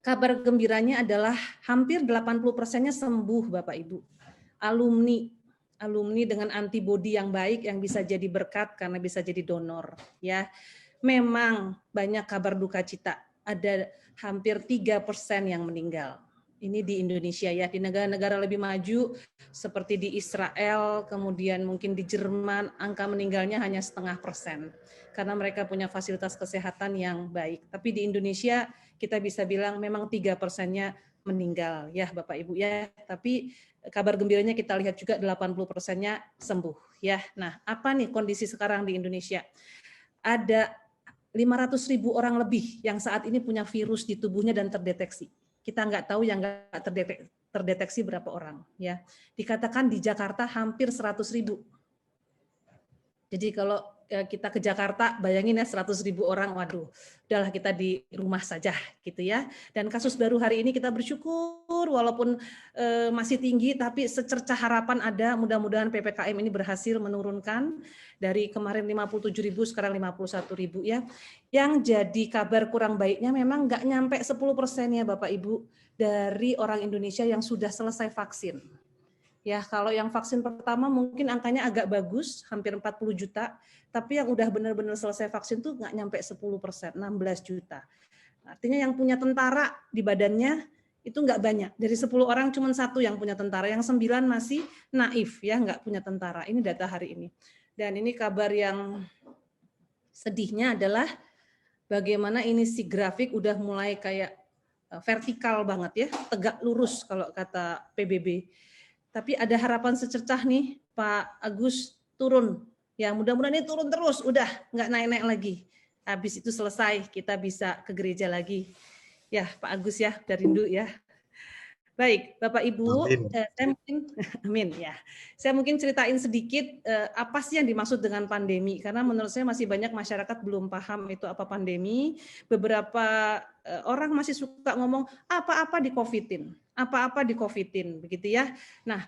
Kabar gembiranya adalah hampir 80%-nya sembuh Bapak Ibu. Alumni dengan antibodi yang baik yang bisa jadi berkat karena bisa jadi donor ya. Memang banyak kabar duka cita, ada hampir 3% yang meninggal. Ini di Indonesia ya, di negara-negara lebih maju seperti di Israel, kemudian mungkin di Jerman, angka meninggalnya hanya 0,5% karena mereka punya fasilitas kesehatan yang baik. Tapi di Indonesia kita bisa bilang memang 3%-nya meninggal ya Bapak Ibu ya. Tapi kabar gembiranya kita lihat juga 80%-nya sembuh ya. Nah, apa nih kondisi sekarang di Indonesia? Ada 500.000 orang lebih yang saat ini punya virus di tubuhnya dan terdeteksi. Kita nggak tahu yang nggak terdeteksi berapa orang ya. Dikatakan di Jakarta hampir 100.000. Jadi kalau kita ke Jakarta, bayangin ya 100.000 orang, waduh, udahlah kita di rumah saja gitu ya. Dan kasus baru hari ini kita bersyukur walaupun masih tinggi, tapi secercah harapan ada. Mudah-mudahan PPKM ini berhasil menurunkan dari kemarin 57.000 sekarang 51.000 ya. Yang jadi kabar kurang baiknya memang nggak nyampe 10% ya Bapak Ibu dari orang Indonesia yang sudah selesai vaksin. Ya, kalau yang vaksin pertama mungkin angkanya agak bagus, hampir 40 juta, tapi yang udah benar-benar selesai vaksin tuh nggak nyampe 10%, 16 juta. Artinya yang punya tentara di badannya itu nggak banyak. Dari 10 orang cuma 1 yang punya tentara, yang 9 masih naif ya, nggak punya tentara. Ini data hari ini. Dan ini kabar yang sedihnya adalah bagaimana ini si grafik udah mulai kayak vertikal banget ya, tegak lurus kalau kata PBB. Tapi ada harapan secercah nih, Pak Agus turun. Ya mudah-mudahan ini turun terus, udah nggak naik-naik lagi. Habis itu selesai, kita bisa ke gereja lagi. Ya Pak Agus ya, dari rindu ya. Baik, Bapak Ibu, saya mungkin, amin ya. Saya mungkin ceritain sedikit apa sih yang dimaksud dengan pandemi, karena menurut saya masih banyak masyarakat belum paham itu apa pandemi. Beberapa orang masih suka ngomong apa-apa di COVID-in, apa-apa di COVID-in, begitu ya. Nah,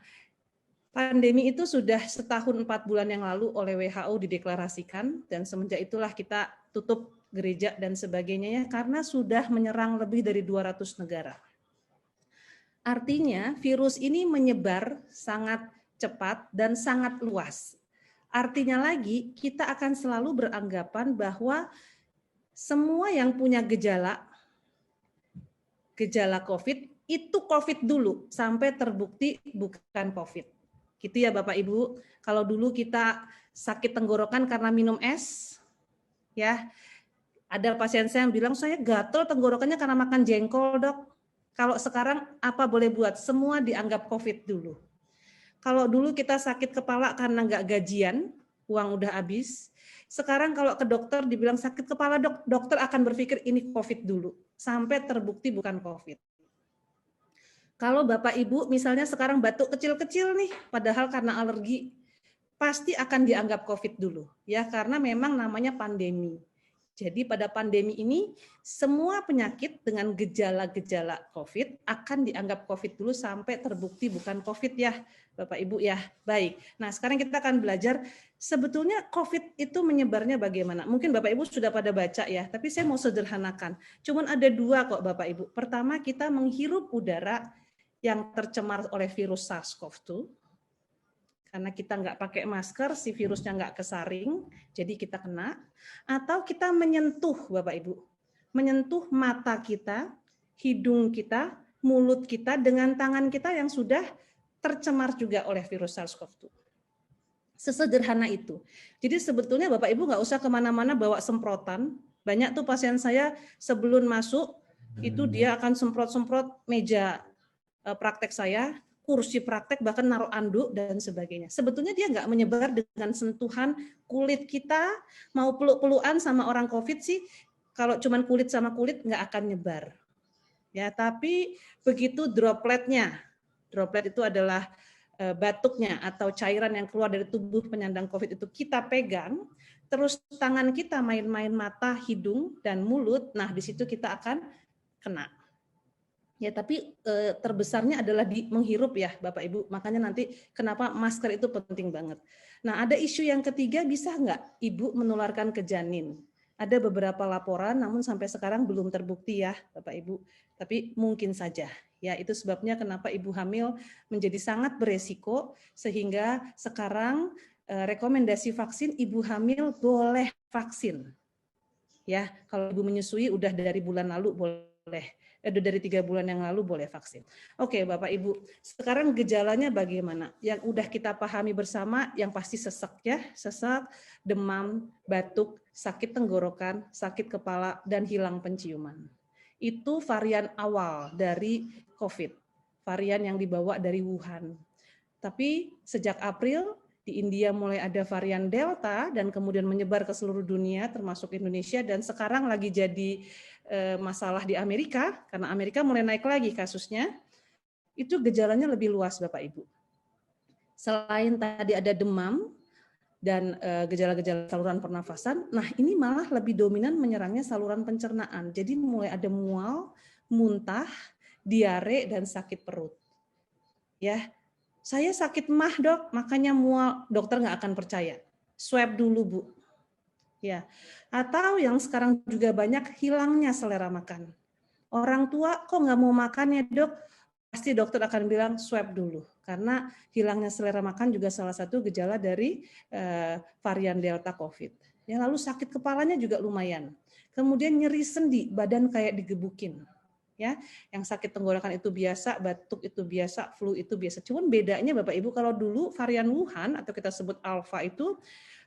pandemi itu sudah setahun 4 bulan yang lalu oleh WHO dideklarasikan, dan semenjak itulah kita tutup gereja dan sebagainya ya, karena sudah menyerang lebih dari 200 negara. Artinya virus ini menyebar sangat cepat dan sangat luas. Artinya lagi kita akan selalu beranggapan bahwa semua yang punya gejala COVID itu COVID dulu sampai terbukti bukan COVID. Gitu ya Bapak Ibu. Kalau dulu kita sakit tenggorokan karena minum es, ya ada pasien saya yang bilang saya gatel tenggorokannya karena makan jengkol dok. Kalau sekarang apa boleh buat? Semua dianggap COVID dulu. Kalau dulu kita sakit kepala karena nggak gajian, uang udah habis. Sekarang kalau ke dokter dibilang sakit kepala dok, dokter akan berpikir ini COVID dulu. Sampai terbukti bukan COVID. Kalau Bapak Ibu misalnya sekarang batuk kecil-kecil nih, padahal karena alergi, pasti akan dianggap COVID dulu. Ya, karena memang namanya pandemi. Jadi pada pandemi ini semua penyakit dengan gejala-gejala COVID akan dianggap COVID dulu sampai terbukti bukan COVID ya Bapak Ibu ya. Baik, nah sekarang kita akan belajar sebetulnya COVID itu menyebarnya bagaimana. Mungkin Bapak Ibu sudah pada baca ya, tapi saya mau sederhanakan. Cuman ada 2 kok Bapak Ibu. Pertama kita menghirup udara yang tercemar oleh virus SARS-CoV-2. Karena kita nggak pakai masker, si virusnya nggak kesaring, jadi kita kena. Atau kita menyentuh, Bapak Ibu, menyentuh mata kita, hidung kita, mulut kita dengan tangan kita yang sudah tercemar juga oleh virus SARS-CoV-2. Sesederhana itu. Jadi sebetulnya Bapak Ibu nggak usah kemana-mana bawa semprotan. Banyak tuh pasien saya sebelum masuk, itu dia akan semprot-semprot meja praktek saya, kursi praktek, bahkan naruh anduk dan sebagainya. Sebetulnya dia nggak menyebar dengan sentuhan kulit kita, mau peluk-pelukan sama orang COVID sih, kalau cuman kulit sama kulit nggak akan nyebar. Ya, tapi begitu dropletnya, droplet itu adalah batuknya atau cairan yang keluar dari tubuh penyandang COVID itu kita pegang, terus tangan kita main-main mata, hidung, dan mulut, nah di situ kita akan kena. Ya, tapi terbesarnya adalah di menghirup ya Bapak Ibu. Makanya nanti kenapa masker itu penting banget. Nah, ada isu yang ketiga, bisa nggak ibu menularkan ke janin? Ada beberapa laporan, namun sampai sekarang belum terbukti ya Bapak Ibu. Tapi mungkin saja. Ya, itu sebabnya kenapa ibu hamil menjadi sangat beresiko, sehingga sekarang rekomendasi vaksin ibu hamil boleh vaksin. Ya, kalau ibu menyusui udah dari bulan lalu boleh. Dari 3 bulan yang lalu boleh vaksin. Oke Bapak Ibu, sekarang gejalanya bagaimana? Yang udah kita pahami bersama, yang pasti sesak ya, sesak, demam, batuk, sakit tenggorokan, sakit kepala, dan hilang penciuman. Itu varian awal dari COVID, varian yang dibawa dari Wuhan. Tapi sejak April di India mulai ada varian Delta dan kemudian menyebar ke seluruh dunia termasuk Indonesia, dan sekarang lagi jadi masalah di Amerika karena Amerika mulai naik lagi kasusnya. Itu gejalanya lebih luas Bapak Ibu. Selain tadi ada demam dan gejala-gejala saluran pernafasan, nah ini malah lebih dominan menyerangnya saluran pencernaan. Jadi mulai ada mual, muntah, diare dan sakit perut. Ya. Saya sakit mah dok, makanya mual. Dokter nggak akan percaya. Swab dulu Bu. Ya. Atau yang sekarang juga banyak hilangnya selera makan. Orang tua kok nggak mau makan ya dok? Pasti dokter akan bilang swab dulu. Karena hilangnya selera makan juga salah satu gejala dari varian Delta COVID. Ya, lalu sakit kepalanya juga lumayan. Kemudian nyeri sendi, badan kayak digebukin. Ya, yang sakit tenggorokan itu biasa, batuk itu biasa, flu itu biasa. Cuman bedanya Bapak Ibu, kalau dulu varian Wuhan atau kita sebut Alpha itu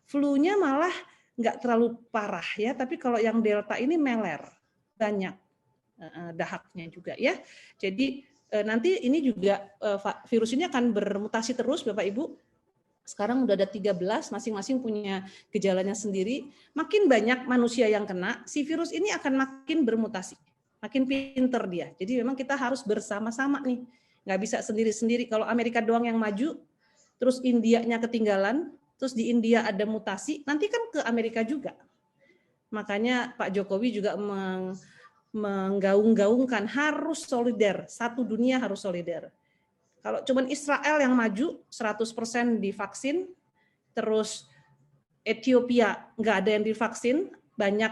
flu-nya malah nggak terlalu parah ya, tapi kalau yang Delta ini meler, banyak dahaknya juga ya. Jadi nanti ini juga virus ini akan bermutasi terus Bapak Ibu. Sekarang udah ada 13, masing-masing punya gejalanya sendiri. Makin banyak manusia yang kena, si virus ini akan makin bermutasi. Makin pinter dia. Jadi memang kita harus bersama-sama nih. Nggak bisa sendiri-sendiri. Kalau Amerika doang yang maju, terus Indianya ketinggalan, terus di India ada mutasi, nanti kan ke Amerika juga. Makanya Pak Jokowi juga menggaung-gaungkan harus solider. Satu dunia harus solider. Kalau cuman Israel yang maju, 100% divaksin, terus Ethiopia nggak ada yang divaksin, banyak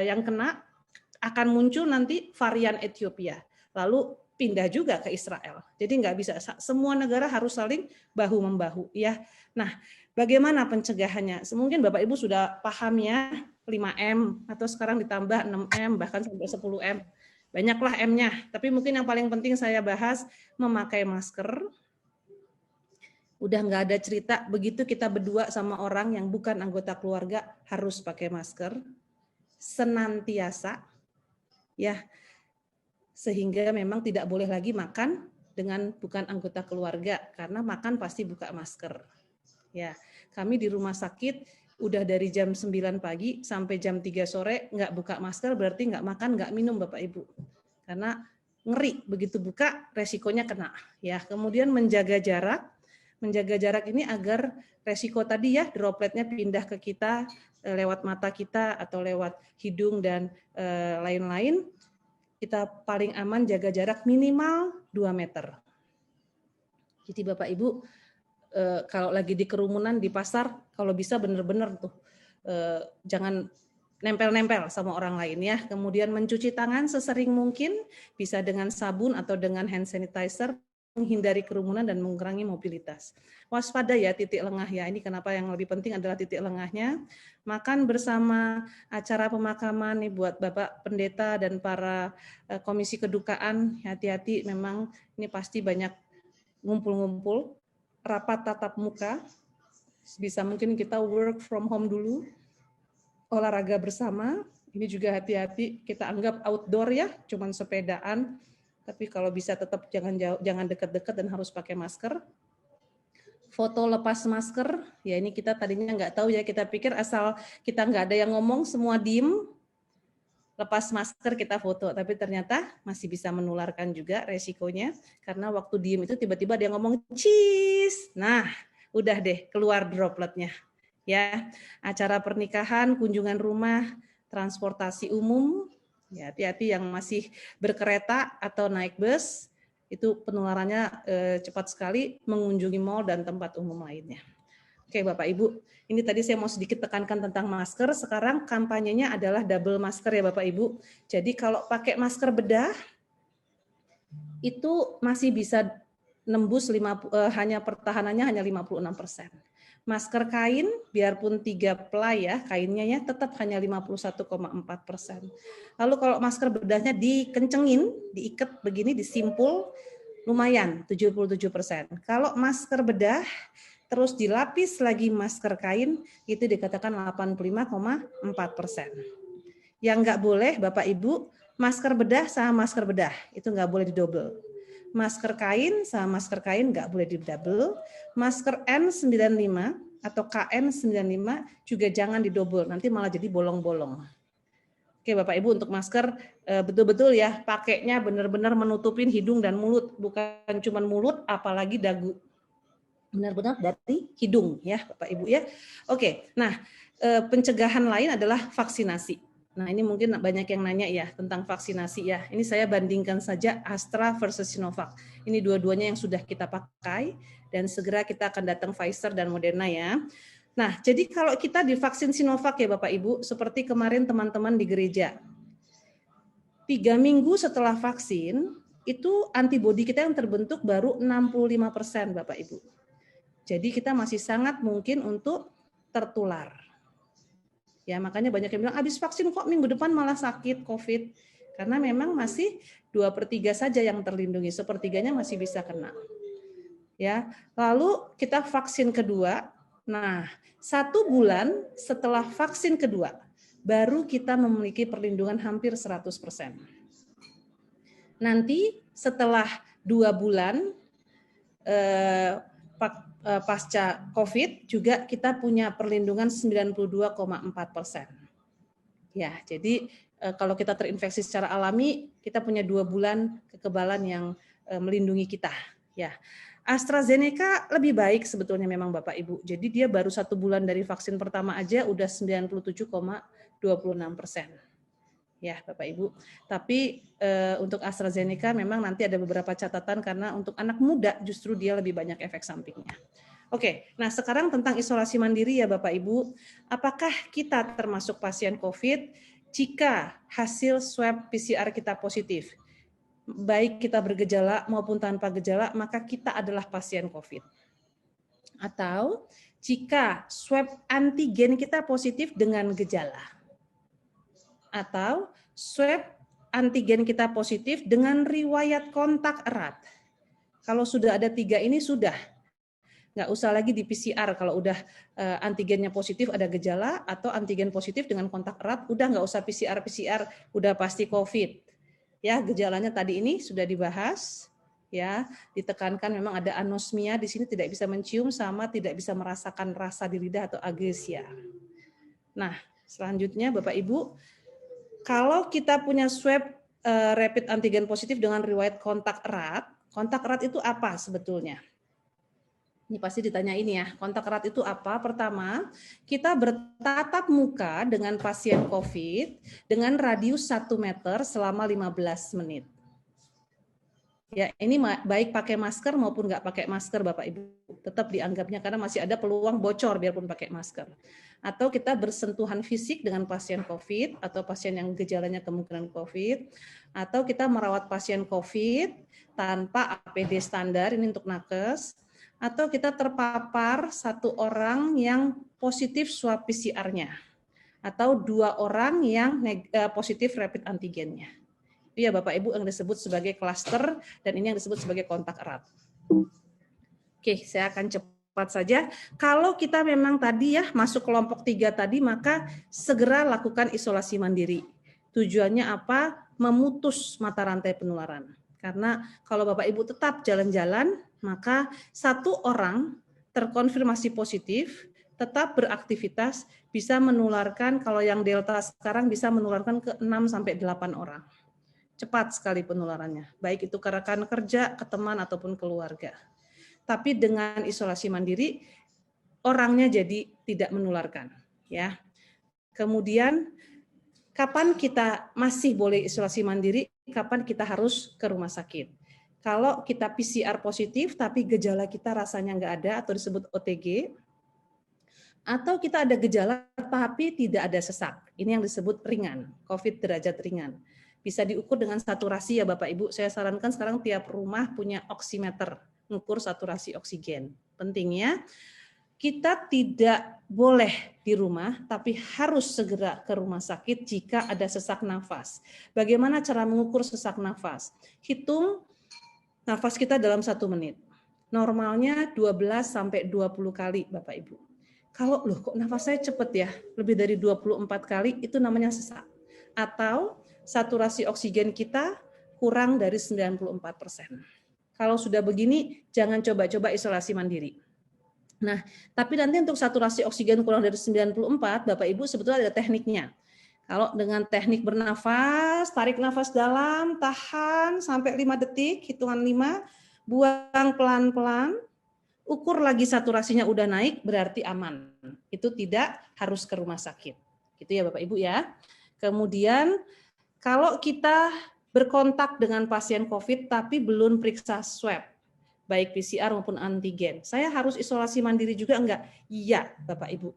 yang kena, akan muncul nanti varian Ethiopia, lalu pindah juga ke Israel. Jadi nggak bisa, semua negara harus saling bahu-membahu ya. Nah, bagaimana pencegahannya? Mungkin Bapak Ibu sudah paham ya, 5M atau sekarang ditambah 6M bahkan sampai 10M. Banyaklah M-nya, tapi mungkin yang paling penting saya bahas memakai masker. Udah nggak ada cerita begitu kita berdua sama orang yang bukan anggota keluarga harus pakai masker senantiasa. Ya, sehingga memang tidak boleh lagi makan dengan bukan anggota keluarga karena makan pasti buka masker. Ya, kami di rumah sakit udah dari jam 9 pagi sampai jam 3 sore nggak buka masker, berarti nggak makan, nggak minum Bapak Ibu. Karena ngeri begitu buka resikonya kena. Ya, kemudian menjaga jarak. Menjaga jarak ini agar resiko tadi ya dropletnya pindah ke kita lewat mata kita atau lewat hidung dan lain-lain, kita paling aman jaga jarak minimal 2 meter. Jadi Bapak Ibu, kalau lagi di kerumunan di pasar, kalau bisa benar-benar tuh jangan nempel-nempel sama orang lain ya. Kemudian mencuci tangan sesering mungkin, bisa dengan sabun atau dengan hand sanitizer, menghindari kerumunan dan mengurangi mobilitas. Waspada ya titik lengah ya, ini kenapa yang lebih penting adalah titik lengahnya. Makan bersama, acara pemakaman nih buat Bapak Pendeta dan para komisi kedukaan, hati-hati memang ini pasti banyak ngumpul-ngumpul, rapat tatap muka, bisa mungkin kita work from home dulu, olahraga bersama, ini juga hati-hati, kita anggap outdoor ya, cuman sepedaan, tapi kalau bisa tetap jangan jauh, jangan dekat-dekat dan harus pakai masker. Foto lepas masker, ya ini kita tadinya nggak tahu ya, kita pikir asal kita nggak ada yang ngomong, semua diem, lepas masker kita foto, tapi ternyata masih bisa menularkan juga resikonya, karena waktu diem itu tiba-tiba dia ngomong cheese, nah udah deh keluar dropletnya. Ya, acara pernikahan, kunjungan rumah, transportasi umum, ya, hati-hati yang masih berkereta atau naik bus, itu penularannya cepat sekali, mengunjungi mal dan tempat umum lainnya. Oke Bapak Ibu, ini tadi saya mau sedikit tekankan tentang masker, sekarang kampanyenya adalah double masker ya Bapak Ibu. Jadi kalau pakai masker bedah, itu masih bisa nembus hanya pertahanannya hanya 56%. Masker kain, biarpun 3 ply ya, kainnya ya tetap hanya 51,4%. Lalu kalau masker bedahnya dikencengin, diikat begini, disimpul, lumayan 77%. Kalau masker bedah, terus dilapis lagi masker kain, itu dikatakan 85,4%. Yang nggak boleh Bapak Ibu, Masker bedah sama masker bedah itu nggak boleh didouble. Masker kain sama masker kain nggak boleh didouble. Masker N95 atau KN95 juga jangan didouble, nanti malah jadi bolong-bolong. Oke Bapak Ibu, untuk masker betul-betul ya pakainya benar-benar menutupin hidung dan mulut, bukan cuma mulut apalagi dagu. Benar-benar dari hidung ya Bapak Ibu ya. Oke, nah pencegahan lain adalah vaksinasi. Nah ini mungkin banyak yang nanya ya tentang vaksinasi ya. Ini saya bandingkan saja Astra versus Sinovac. Ini dua-duanya yang sudah kita pakai dan segera kita akan datang Pfizer dan Moderna ya. Nah jadi kalau kita divaksin Sinovac ya Bapak Ibu, seperti kemarin teman-teman di gereja. 3 minggu setelah vaksin, itu antibodi kita yang terbentuk baru 65% Bapak Ibu. Jadi kita masih sangat mungkin untuk tertular. Ya, makanya banyak yang bilang, habis vaksin kok minggu depan malah sakit COVID. Karena memang masih 2/3 saja yang terlindungi, 1/3-nya masih bisa kena. Ya, lalu kita vaksin kedua. Nah, 1 bulan setelah vaksin kedua, baru kita memiliki perlindungan hampir 100%. Nanti setelah 2 bulan, pasca COVID juga kita punya perlindungan 92,4%. Ya, jadi kalau kita terinfeksi secara alami, kita punya 2 bulan kekebalan yang melindungi kita. Ya, AstraZeneca lebih baik sebetulnya memang Bapak Ibu. Jadi dia baru 1 bulan dari vaksin pertama aja udah 97,26%. Ya Bapak Ibu, tapi untuk AstraZeneca memang nanti ada beberapa catatan karena untuk anak muda justru dia lebih banyak efek sampingnya. Oke, nah sekarang tentang isolasi mandiri ya Bapak Ibu, apakah kita termasuk pasien COVID jika hasil swab PCR kita positif? Baik kita bergejala maupun tanpa gejala, maka kita adalah pasien COVID. Atau jika swab antigen kita positif dengan gejala. Atau swab antigen kita positif dengan riwayat kontak erat. Kalau sudah ada 3 ini sudah. Nggak usah lagi di PCR kalau udah antigennya positif ada gejala atau antigen positif dengan kontak erat, udah nggak usah PCR, udah pasti COVID. Ya, gejalanya tadi ini sudah dibahas. Ya, ditekankan memang ada anosmia, di sini tidak bisa mencium sama tidak bisa merasakan rasa di lidah atau agresia. Nah, selanjutnya Bapak Ibu, kalau kita punya swab rapid antigen positif dengan riwayat kontak erat itu apa sebetulnya? Ini pasti ditanya ini ya, kontak erat itu apa? Pertama, kita bertatap muka dengan pasien COVID dengan radius 1 meter selama 15 menit. Ya, ini baik pakai masker maupun nggak pakai masker Bapak Ibu, tetap dianggapnya karena masih ada peluang bocor biarpun pakai masker. Atau kita bersentuhan fisik dengan pasien COVID atau pasien yang gejalanya kemungkinan COVID, atau kita merawat pasien COVID tanpa APD standar, ini untuk nakes, atau kita terpapar 1 orang yang positif swab PCR-nya, atau 2 orang yang positif rapid antigennya. Itu ya Bapak Ibu yang disebut sebagai klaster dan ini yang disebut sebagai kontak erat. Oke, saya akan cepat saja. Kalau kita memang tadi ya masuk kelompok 3 tadi, maka segera lakukan isolasi mandiri. Tujuannya apa? Memutus mata rantai penularan. Karena kalau Bapak Ibu tetap jalan-jalan, maka 1 orang terkonfirmasi positif, tetap beraktivitas, bisa menularkan, kalau yang Delta sekarang bisa menularkan ke 6-8 orang. Cepat sekali penularannya, baik itu ke rekan kerja, ke teman, ataupun keluarga. Tapi dengan isolasi mandiri, orangnya jadi tidak menularkan. Ya. Kemudian, kapan kita masih boleh isolasi mandiri, kapan kita harus ke rumah sakit. Kalau kita PCR positif, tapi gejala kita rasanya nggak ada, atau disebut OTG, atau kita ada gejala, tapi tidak ada sesak. Ini yang disebut ringan, COVID derajat ringan. Bisa diukur dengan saturasi ya Bapak Ibu. Saya sarankan sekarang tiap rumah punya oximeter, mengukur saturasi oksigen. Pentingnya kita tidak boleh di rumah, tapi harus segera ke rumah sakit jika ada sesak nafas. Bagaimana cara mengukur sesak nafas? Hitung nafas kita dalam 1 menit. Normalnya 12-20 kali Bapak Ibu. Kalau loh kok nafas saya cepat ya, lebih dari 24 kali, itu namanya sesak. Atau saturasi oksigen kita kurang dari 94%. Kalau sudah begini, jangan coba-coba isolasi mandiri. Nah, tapi nanti untuk saturasi oksigen kurang dari 94, Bapak Ibu sebetulnya ada tekniknya. Kalau dengan teknik bernafas, tarik nafas dalam, tahan sampai 5 detik, hitungan 5, buang pelan-pelan, ukur lagi saturasinya udah naik, berarti aman. Itu tidak harus ke rumah sakit. Gitu ya Bapak Ibu ya. Kemudian kalau kita berkontak dengan pasien COVID tapi belum periksa swab, baik PCR maupun antigen, saya harus isolasi mandiri juga enggak? Iya Bapak Ibu.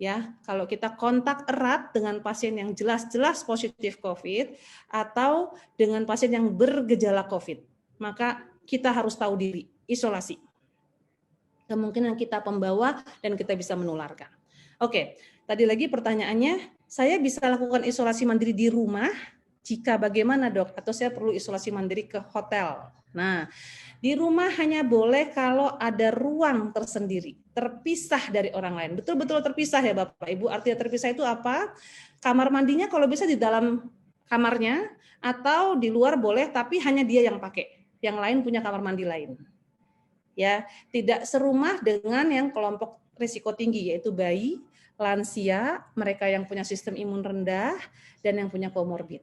Ya, kalau kita kontak erat dengan pasien yang jelas-jelas positif COVID atau dengan pasien yang bergejala COVID, maka kita harus tahu diri, isolasi. Kemungkinan kita pembawa dan kita bisa menularkan. Oke, tadi lagi pertanyaannya, saya bisa lakukan isolasi mandiri di rumah? Jika bagaimana dok? Atau saya perlu isolasi mandiri ke hotel? Nah, di rumah hanya boleh kalau ada ruang tersendiri, terpisah dari orang lain. Betul-betul terpisah ya Bapak Ibu. Artinya terpisah itu apa? Kamar mandinya kalau bisa di dalam kamarnya atau di luar boleh, tapi hanya dia yang pakai. Yang lain punya kamar mandi lain. Ya, tidak serumah dengan yang kelompok risiko tinggi, yaitu bayi, lansia, mereka yang punya sistem imun rendah, dan yang punya komorbid.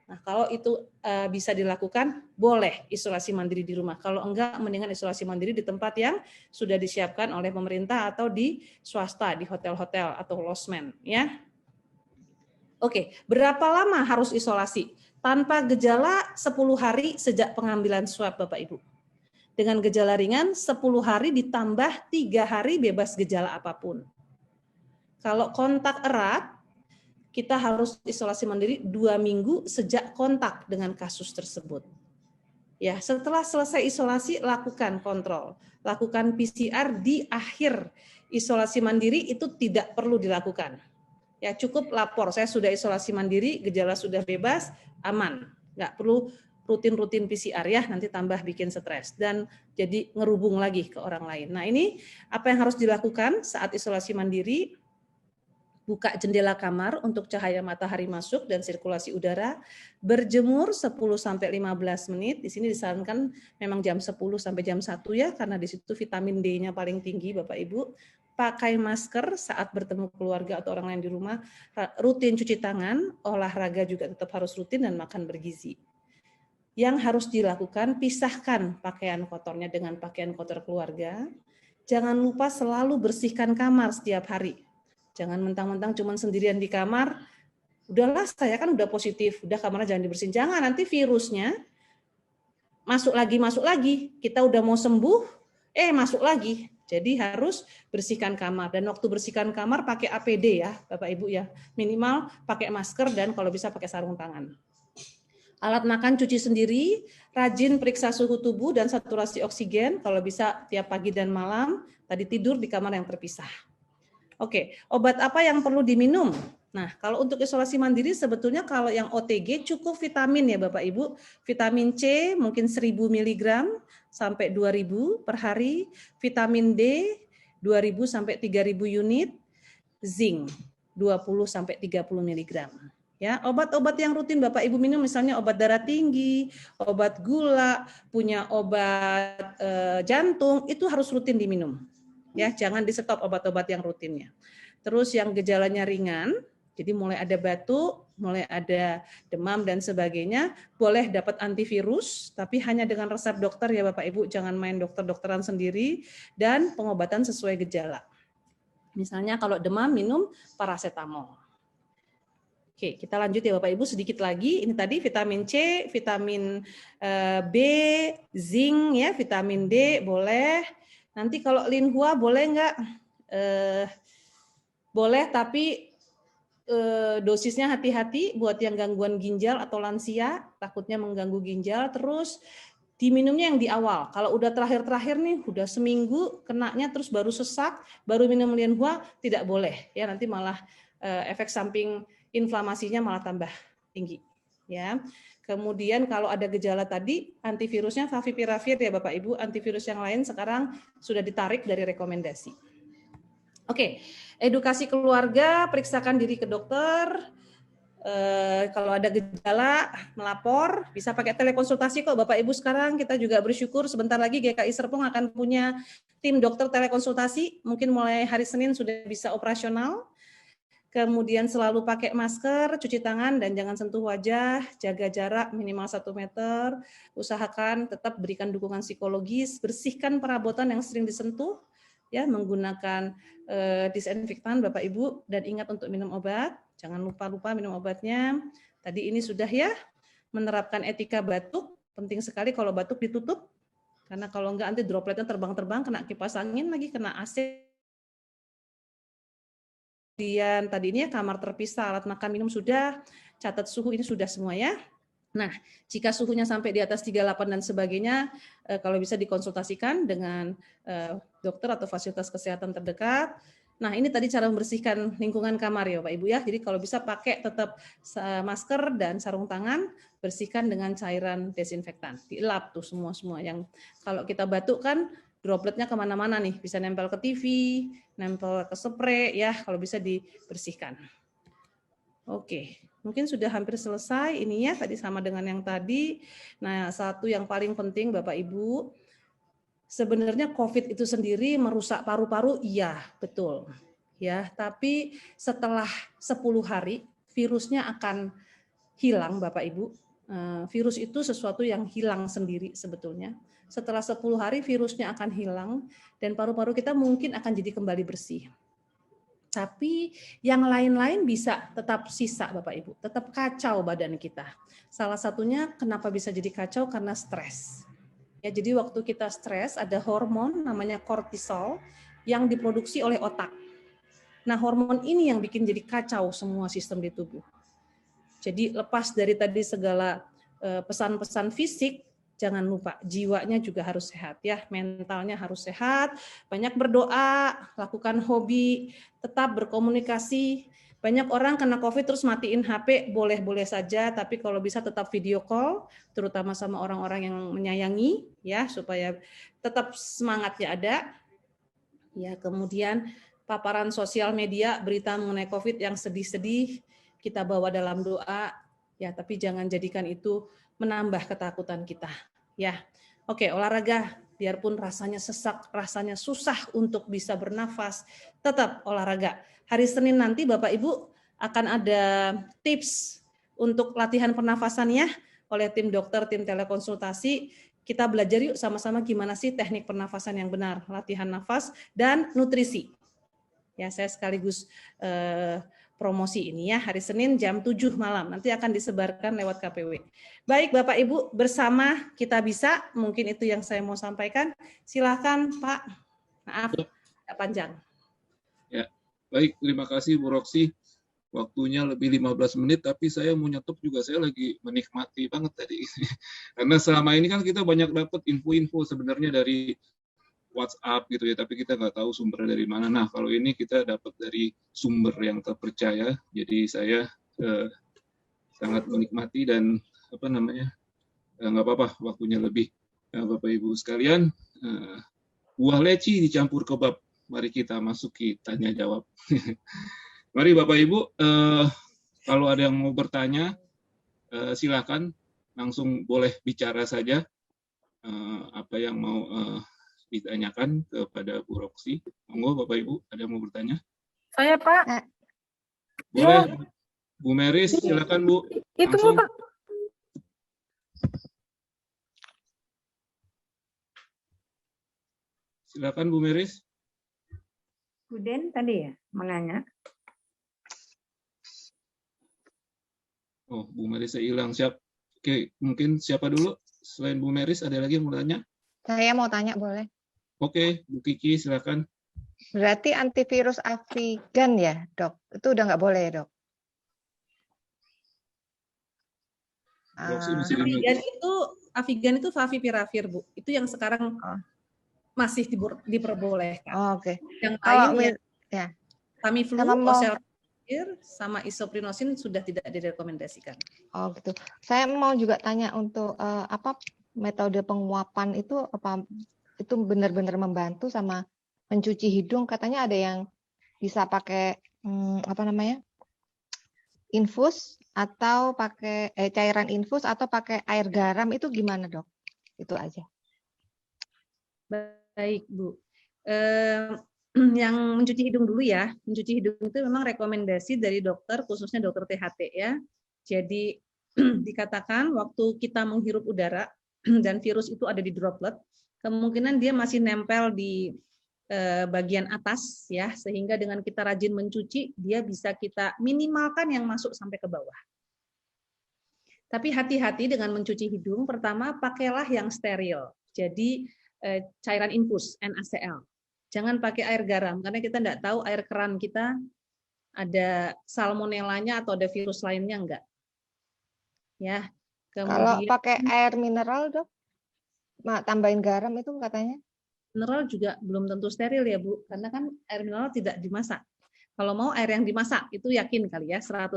Nah, kalau itu bisa dilakukan, boleh isolasi mandiri di rumah. Kalau enggak, mendingan isolasi mandiri di tempat yang sudah disiapkan oleh pemerintah atau di swasta, di hotel-hotel atau losmen. Ya. Oke, berapa lama harus isolasi? Tanpa gejala 10 hari sejak pengambilan swab, Bapak Ibu. Dengan gejala ringan 10 hari ditambah 3 hari bebas gejala apapun. Kalau kontak erat, kita harus isolasi mandiri 2 minggu sejak kontak dengan kasus tersebut. Ya, setelah selesai isolasi, lakukan kontrol. Lakukan PCR di akhir isolasi mandiri itu tidak perlu dilakukan. Ya, cukup lapor, saya sudah isolasi mandiri, gejala sudah bebas, aman. Nggak perlu rutin-rutin PCR ya, nanti tambah bikin stres. Dan jadi ngerubung lagi ke orang lain. Nah ini apa yang harus dilakukan saat isolasi mandiri? Buka jendela kamar untuk cahaya matahari masuk dan sirkulasi udara, berjemur 10-15 menit, di sini disarankan memang jam 10 sampai jam 1 ya, karena di situ vitamin D-nya paling tinggi Bapak Ibu, pakai masker saat bertemu keluarga atau orang lain di rumah, rutin cuci tangan, olahraga juga tetap harus rutin dan makan bergizi. Yang harus dilakukan, pisahkan pakaian kotornya dengan pakaian kotor keluarga, jangan lupa selalu bersihkan kamar setiap hari. Jangan mentang-mentang cuma sendirian di kamar, udahlah saya kan udah positif, udah kamarnya jangan dibersihin. Jangan, nanti virusnya masuk lagi. Kita udah mau sembuh, masuk lagi. Jadi harus bersihkan kamar. Dan waktu bersihkan kamar pakai APD ya, Bapak Ibu ya. Minimal pakai masker dan kalau bisa pakai sarung tangan. Alat makan cuci sendiri, rajin periksa suhu tubuh dan saturasi oksigen, kalau bisa tiap pagi dan malam, tadi tidur di kamar yang terpisah. Oke, obat apa yang perlu diminum? Nah, kalau untuk isolasi mandiri sebetulnya kalau yang OTG cukup vitamin ya Bapak Ibu. Vitamin C mungkin 1000 mg sampai 2000 per hari, vitamin D 2000 sampai 3000 unit, zinc 20 sampai 30 mg. Ya, obat-obat yang rutin Bapak Ibu minum misalnya obat darah tinggi, obat gula, punya obat jantung, itu harus rutin diminum. Ya, jangan di-stop obat-obat yang rutinnya. Terus yang gejalanya ringan, jadi mulai ada batuk, mulai ada demam dan sebagainya, boleh dapat antivirus, tapi hanya dengan resep dokter ya Bapak Ibu, jangan main dokter-dokteran sendiri, dan pengobatan sesuai gejala. Misalnya kalau demam minum paracetamol. Oke, kita lanjut ya Bapak Ibu sedikit lagi. Ini tadi vitamin C, vitamin B, zinc ya, vitamin D boleh. Nanti kalau Linhua boleh nggak? Boleh, tapi dosisnya hati-hati buat yang gangguan ginjal atau lansia, takutnya mengganggu ginjal. Terus diminumnya yang di awal. Kalau udah terakhir-terakhir nih, udah seminggu kenanya terus baru sesak, baru minum Linhua, tidak boleh. Ya nanti malah efek samping inflamasinya malah tambah tinggi. Ya. Kemudian kalau ada gejala tadi, antivirusnya Favipiravir ya Bapak Ibu, antivirus yang lain sekarang sudah ditarik dari rekomendasi. Oke, edukasi keluarga, periksakan diri ke dokter, Kalau ada gejala, melapor, bisa pakai telekonsultasi kok Bapak Ibu sekarang. Kita juga bersyukur sebentar lagi GKI Serpong akan punya tim dokter telekonsultasi, mungkin mulai hari Senin sudah bisa operasional. Kemudian selalu pakai masker, cuci tangan, dan jangan sentuh wajah, jaga jarak minimal 1 meter, usahakan tetap berikan dukungan psikologis, bersihkan perabotan yang sering disentuh, ya menggunakan disinfektan Bapak Ibu, dan ingat untuk minum obat. Jangan lupa minum obatnya. Tadi ini sudah ya, menerapkan etika batuk. Penting sekali kalau batuk ditutup. Karena kalau enggak nanti dropletnya terbang-terbang, kena kipas angin lagi, kena AC. Kemudian tadi ini ya kamar terpisah, alat makan minum sudah, catat suhu ini sudah semua ya. Nah, jika suhunya sampai di atas 38 dan sebagainya, kalau bisa dikonsultasikan dengan dokter atau fasilitas kesehatan terdekat. Nah, ini tadi cara membersihkan lingkungan kamar ya Pak Ibu ya. Jadi kalau bisa pakai tetap masker dan sarung tangan, bersihkan dengan cairan desinfektan. Dielap tuh semua yang kalau kita batuk kan dropletnya kemana-mana nih, bisa nempel ke TV, nempel ke spray ya, kalau bisa dibersihkan. Oke, mungkin sudah hampir selesai ini ya, tadi sama dengan yang tadi. Nah, satu yang paling penting Bapak Ibu, sebenarnya COVID itu sendiri merusak paru-paru, iya, betul. Ya, tapi setelah 10 hari virusnya akan hilang Bapak Ibu. Virus itu sesuatu yang hilang sendiri sebetulnya. Setelah 10 hari virusnya akan hilang dan paru-paru kita mungkin akan jadi kembali bersih. Tapi yang lain-lain bisa tetap sisa Bapak Ibu, tetap kacau badan kita. Salah satunya kenapa bisa jadi kacau karena stres. Ya, jadi waktu kita stres ada hormon namanya kortisol yang diproduksi oleh otak. Nah, hormon ini yang bikin jadi kacau semua sistem di tubuh. Jadi lepas dari tadi segala pesan-pesan fisik, jangan lupa jiwanya juga harus sehat ya, mentalnya harus sehat, banyak berdoa, lakukan hobi, tetap berkomunikasi. Banyak orang kena COVID terus matiin HP, boleh-boleh saja, tapi kalau bisa tetap video call, terutama sama orang-orang yang menyayangi ya, supaya tetap semangatnya ada. Ya, kemudian paparan sosial media, berita mengenai COVID yang sedih-sedih, kita bawa dalam doa, ya, tapi jangan jadikan itu menambah ketakutan kita. Ya, oke, olahraga, biarpun rasanya sesak, rasanya susah untuk bisa bernafas, tetap olahraga. Hari Senin nanti Bapak Ibu akan ada tips untuk latihan pernafasannya oleh tim dokter, tim telekonsultasi. Kita belajar yuk sama-sama gimana sih teknik pernafasan yang benar, latihan nafas dan nutrisi. Ya, saya sekaligus promosi ini ya, hari Senin jam 7 malam. Nanti akan disebarkan lewat KPW. Baik Bapak Ibu, bersama kita bisa, mungkin itu yang saya mau sampaikan. Silakan Pak. Maaf, agak panjang. Ya, baik, terima kasih Bu Roksi. Waktunya lebih 15 menit, tapi saya mau nyetup juga, saya lagi menikmati banget tadi. Karena selama ini kan kita banyak dapat info-info sebenarnya dari WhatsApp gitu ya, tapi kita nggak tahu sumbernya dari mana. Nah, kalau ini kita dapat dari sumber yang terpercaya, jadi saya sangat menikmati dan nggak apa-apa waktunya lebih. Nah, Bapak Ibu sekalian, buah leci dicampur kebab. Mari kita masuki tanya jawab. Mari Bapak Ibu, kalau ada yang mau bertanya, silakan langsung boleh bicara saja. Apa yang mau ditanyakan kepada Bu Roksi. Monggo Bapak Ibu, ada yang mau bertanya? Saya Pak. Boleh. Ya. Bu Meris, silakan Bu. Itu Langsung. Pak. Silakan Bu Meris. Bu Den tadi ya menanya. Oh, Bu Meris hilang. Siap. Oke, mungkin siapa dulu? Selain Bu Meris, ada lagi yang mau tanya? Saya mau tanya boleh? Oke, Bu Kiki, silakan. Berarti antivirus Avigan ya, Dok? Itu udah nggak boleh ya, Dok? Avigan itu favipiravir, Bu. Itu yang sekarang masih diperbolehkan. Oh, oke. Yang Kalau lain ya. Tamiflu, oseltamivir, sama isoprinosin sudah tidak direkomendasikan. Oh, gitu. Saya mau juga tanya untuk metode penguapan itu apa itu benar-benar membantu sama mencuci hidung, katanya ada yang bisa pakai infus atau pakai cairan infus atau pakai air garam itu gimana, Dok? Itu aja. Baik, Bu. Yang mencuci hidung dulu ya. Mencuci hidung itu memang rekomendasi dari dokter, khususnya dokter THT ya. Jadi dikatakan waktu kita menghirup udara dan virus itu ada di droplet, kemungkinan dia masih nempel di bagian atas ya, sehingga dengan kita rajin mencuci dia bisa kita minimalkan yang masuk sampai ke bawah. Tapi hati-hati dengan mencuci hidung. Pertama, pakailah yang steril. Jadi cairan infus NaCl. Jangan pakai air garam karena kita tidak tahu air keran kita ada salmonellanya atau ada virus lainnya enggak. Ya. Kalau Kemudian pakai air mineral, Dok, tambahin garam itu katanya. Mineral juga belum tentu steril ya, Bu, karena kan air mineral tidak dimasak. Kalau mau air yang dimasak itu yakin kali ya 100%.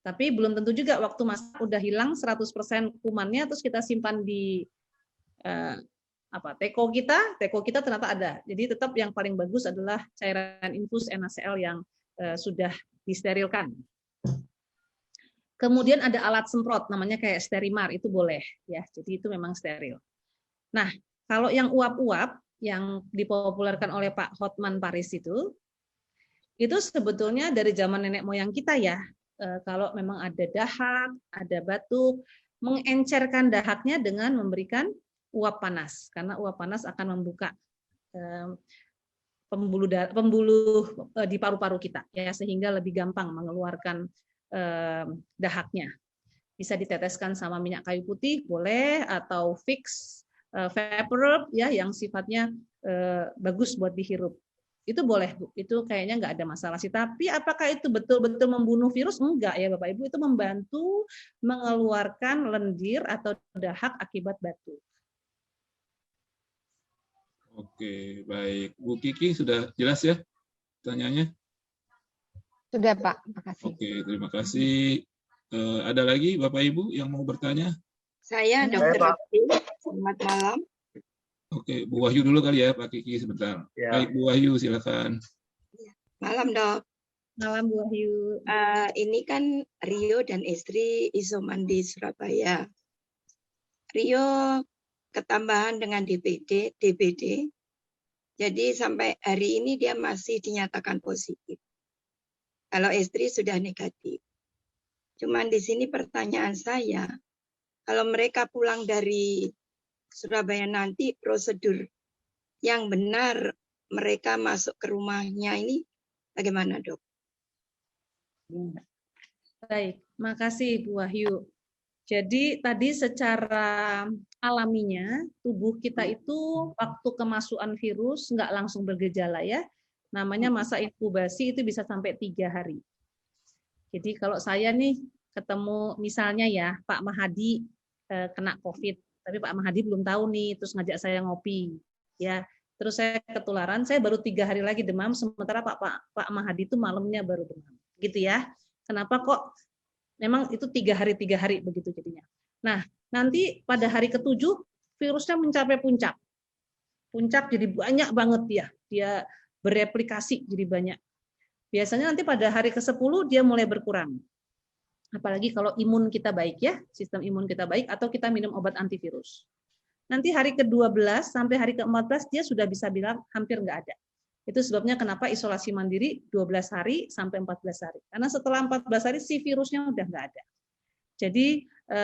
Tapi belum tentu juga waktu masak udah hilang 100% kumannya terus kita simpan di teko kita ternyata ada. Jadi tetap yang paling bagus adalah cairan infus NaCl yang sudah disterilkan. Kemudian ada alat semprot namanya kayak Sterimar, itu boleh ya. Jadi itu memang steril. Nah, kalau yang uap-uap yang dipopulerkan oleh Pak Hotman Paris itu sebetulnya dari zaman nenek moyang kita ya. Kalau memang ada dahak, ada batuk, mengencerkan dahaknya dengan memberikan uap panas, karena uap panas akan membuka pembuluh di paru-paru kita, ya, sehingga lebih gampang mengeluarkan dahaknya. Bisa diteteskan sama minyak kayu putih, boleh, atau Vicks vapor ya yang sifatnya bagus buat dihirup. Itu boleh, Bu. Itu kayaknya nggak ada masalah sih. Tapi apakah itu betul-betul membunuh virus? Enggak ya, Bapak Ibu. Itu membantu mengeluarkan lendir atau dahak akibat batuk. Oke, baik. Bu Kiki sudah jelas ya pertanyaannya? Sudah, Pak. Terima kasih. Oke, terima kasih. Ada lagi Bapak Ibu yang mau bertanya? Saya Dr. Abdi. Selamat malam. Oke, Bu Wahyu dulu kali ya, Pak Kiki sebentar. Ya. Baik, Bu Wahyu silakan. Malam, Dok. Malam, Bu Wahyu. Ini kan Rio dan istri isoman di Surabaya. Rio ketambahan dengan DBD. Jadi sampai hari ini dia masih dinyatakan positif. Kalau istri sudah negatif. Cuman di sini pertanyaan saya, kalau mereka pulang dari Surabaya nanti prosedur yang benar mereka masuk ke rumahnya ini bagaimana, Dok? Baik, makasih Bu Wahyu. Jadi tadi secara alaminya tubuh kita itu waktu kemasukan virus nggak langsung bergejala ya. Namanya masa inkubasi itu bisa sampai 3 hari. Jadi kalau saya nih ketemu misalnya ya Pak Mahadi kena COVID, tapi Pak Mahadi belum tahu nih, terus ngajak saya ngopi, ya. Terus saya ketularan, saya baru 3 hari lagi demam, sementara Pak Mahadi itu malamnya baru demam, gitu ya. Kenapa kok? Memang itu 3 hari begitu jadinya. Nah, nanti pada hari ke-7 virusnya mencapai puncak. Puncak jadi banyak banget dia bereplikasi jadi banyak. Biasanya nanti pada hari ke-10 dia mulai berkurang. Apalagi kalau imun kita baik ya, sistem imun kita baik, atau kita minum obat antivirus. Nanti hari ke-12 sampai hari ke-14 dia sudah bisa bilang hampir nggak ada. Itu sebabnya kenapa isolasi mandiri 12 hari sampai 14 hari. Karena setelah 14 hari si virusnya udah nggak ada. Jadi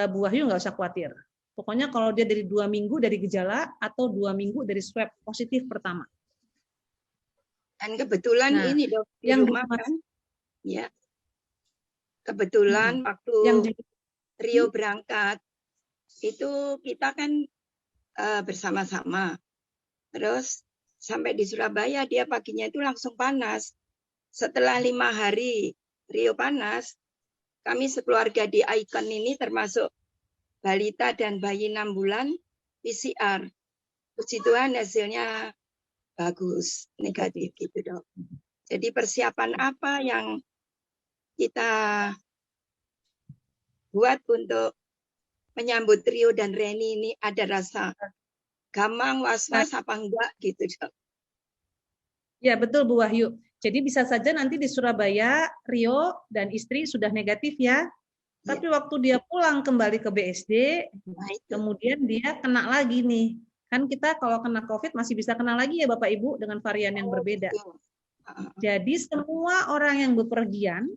Bu Wahyu nggak usah khawatir. Pokoknya kalau dia dari 2 minggu dari gejala atau 2 minggu dari swab positif pertama. Dan kebetulan ini Dok, di rumah kan, ya. Kebetulan waktu Rio berangkat, itu kita kan bersama-sama. Terus sampai di Surabaya, dia paginya itu langsung panas. Setelah 5 hari Rio panas, kami sekeluarga di Icon ini termasuk balita dan bayi 6 bulan PCR. Puji Tuhan hasilnya bagus, negatif gitu Dok. Jadi persiapan apa yang kita buat untuk menyambut Rio dan Reni ini? Ada rasa gamang, was-was apa enggak gitu, Dok? Ya betul Bu Wahyu. Jadi bisa saja nanti di Surabaya, Rio dan istri sudah negatif ya. Tapi waktu dia pulang kembali ke BSD, kemudian dia kena lagi nih. Kan kita kalau kena COVID masih bisa kena lagi ya Bapak Ibu dengan varian yang berbeda. Jadi semua orang yang bepergian,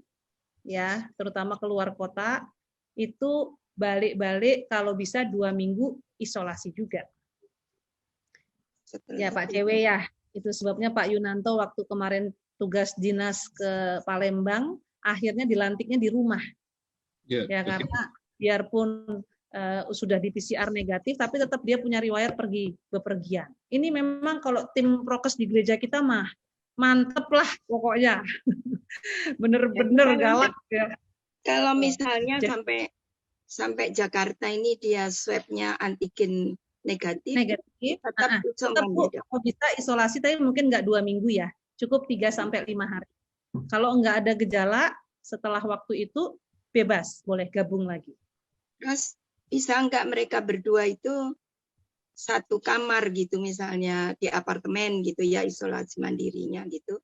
ya terutama keluar kota, itu balik-balik kalau bisa 2 minggu isolasi juga. Ya Pak Cewe ya, itu sebabnya Pak Yunanto waktu kemarin tugas dinas ke Palembang, akhirnya dilantiknya di rumah. Ya karena biarpun sudah di PCR negatif, tapi tetap dia punya riwayat bepergian. Ini memang kalau tim prokes di gereja kita mah mantep lah pokoknya, bener-bener galak ya. Kalau misalnya sampai Jakarta ini dia swabnya antigen negatif, tetap kalau bisa isolasi, tapi mungkin nggak 2 minggu ya, cukup 3-5 hari. Kalau nggak ada gejala, setelah waktu itu bebas, boleh gabung lagi. Terus bisa nggak mereka berdua itu satu kamar gitu misalnya di apartemen gitu ya, isolasi mandirinya gitu.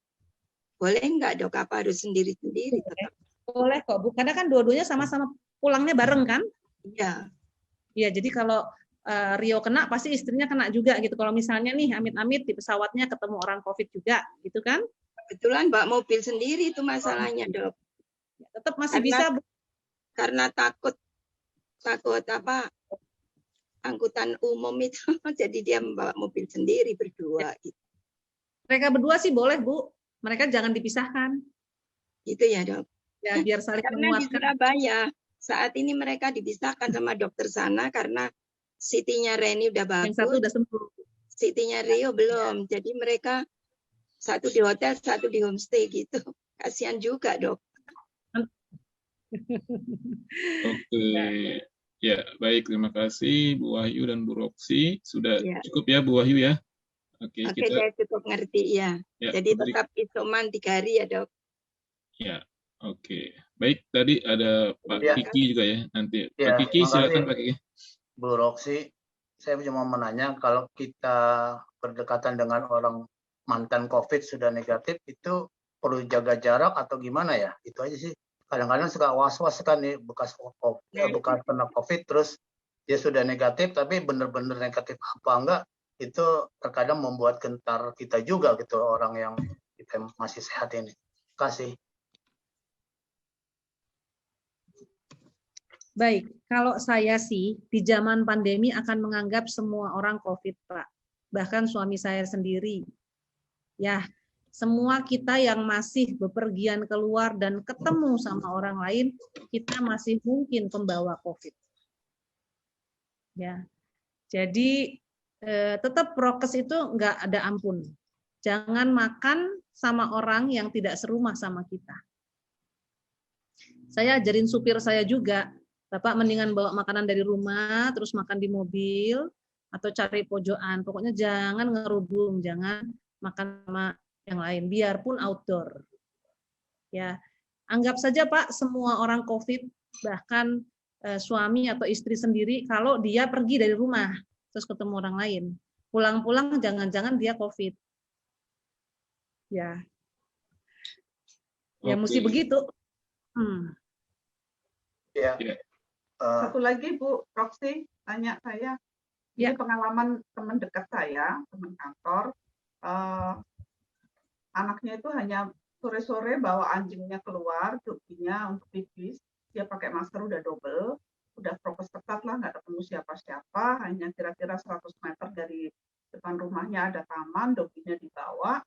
Boleh nggak Dok? Apa harus sendiri-sendiri? Boleh kok Bu, karena kan dua-duanya sama-sama pulangnya bareng kan? Iya. Iya, jadi kalau Rio kena pasti istrinya kena juga gitu. Kalau misalnya nih amit-amit di pesawatnya ketemu orang COVID juga gitu kan? Kebetulan bawa mobil sendiri itu masalahnya Dok. Tetap masih bisa Bu. Karena takut apa angkutan umum itu, jadi dia membawa mobil sendiri berdua. Gitu. Mereka berdua sih boleh Bu, mereka jangan dipisahkan. Gitu ya Dok. Ya biar saling karena menguatkan. di Surabaya saat ini mereka dipisahkan sama dokter sana karena CT-nya Reni udah bagus. Yang satu udah sembuh. CT-nya Rio belum. Jadi mereka satu di hotel, satu di homestay gitu. Kasihan juga Dok. Oke, ya baik, terima kasih Bu Wahyu dan Bu Roksi. Sudah cukup ya Bu Wahyu ya. Oke, kita saya cukup ngerti ya. Jadi tetap isoman 3 hari ya Dok. Ya, oke. Baik, tadi ada Pak Kiki juga ya. Nanti Pak Kiki silakan Pak Kiki. Bu Roksi, saya cuma menanya kalau kita berdekatan dengan orang mantan COVID sudah negatif itu perlu jaga jarak atau gimana ya? Itu aja sih. Kadang-kadang suka was-was kan nih bekas kena COVID terus dia sudah negatif tapi benar-benar negatif apa enggak itu terkadang membuat gentar kita juga gitu orang yang kita masih sehat ini. Terima kasih. Baik, kalau saya sih di zaman pandemi akan menganggap semua orang COVID, Pak. Bahkan suami saya sendiri. Ya, semua kita yang masih bepergian keluar dan ketemu sama orang lain, kita masih mungkin pembawa COVID. Ya, jadi tetap prokes itu nggak ada ampun. Jangan makan sama orang yang tidak serumah sama kita. Saya ajarin supir saya juga, Bapak mendingan bawa makanan dari rumah, terus makan di mobil, atau cari pojokan. Pokoknya jangan ngerubung, jangan makan sama yang lain, biarpun outdoor. Ya, anggap saja Pak, semua orang COVID, bahkan suami atau istri sendiri, kalau dia pergi dari rumah, terus ketemu orang lain, pulang-pulang jangan-jangan dia COVID. Ya, ya mesti begitu. Ya. Satu lagi Bu Roksi, tanya saya, ini pengalaman teman dekat saya, teman kantor, anaknya itu hanya sore-sore bawa anjingnya keluar, jokinya untuk pipis, dia pakai masker udah double, udah prokes ketat lah, nggak ketemu siapa-siapa, hanya kira-kira 100 meter dari depan rumahnya ada taman, doginya dibawa,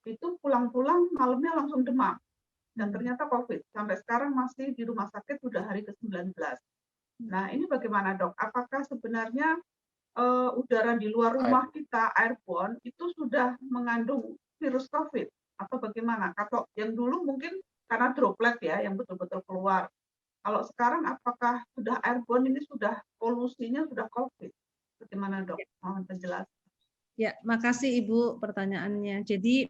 itu pulang-pulang malamnya langsung demam, dan ternyata COVID, sampai sekarang masih di rumah sakit, udah hari ke-19. Nah ini bagaimana Dok, apakah sebenarnya udara di luar rumah kita, airborne, itu sudah mengandung virus COVID, atau bagaimana? Kalau yang dulu mungkin karena droplet ya, yang betul-betul keluar. Kalau sekarang apakah sudah airborne ini sudah polusinya sudah COVID? Bagaimana Dok? Mohon penjelasan. Ya, makasih Ibu pertanyaannya. Jadi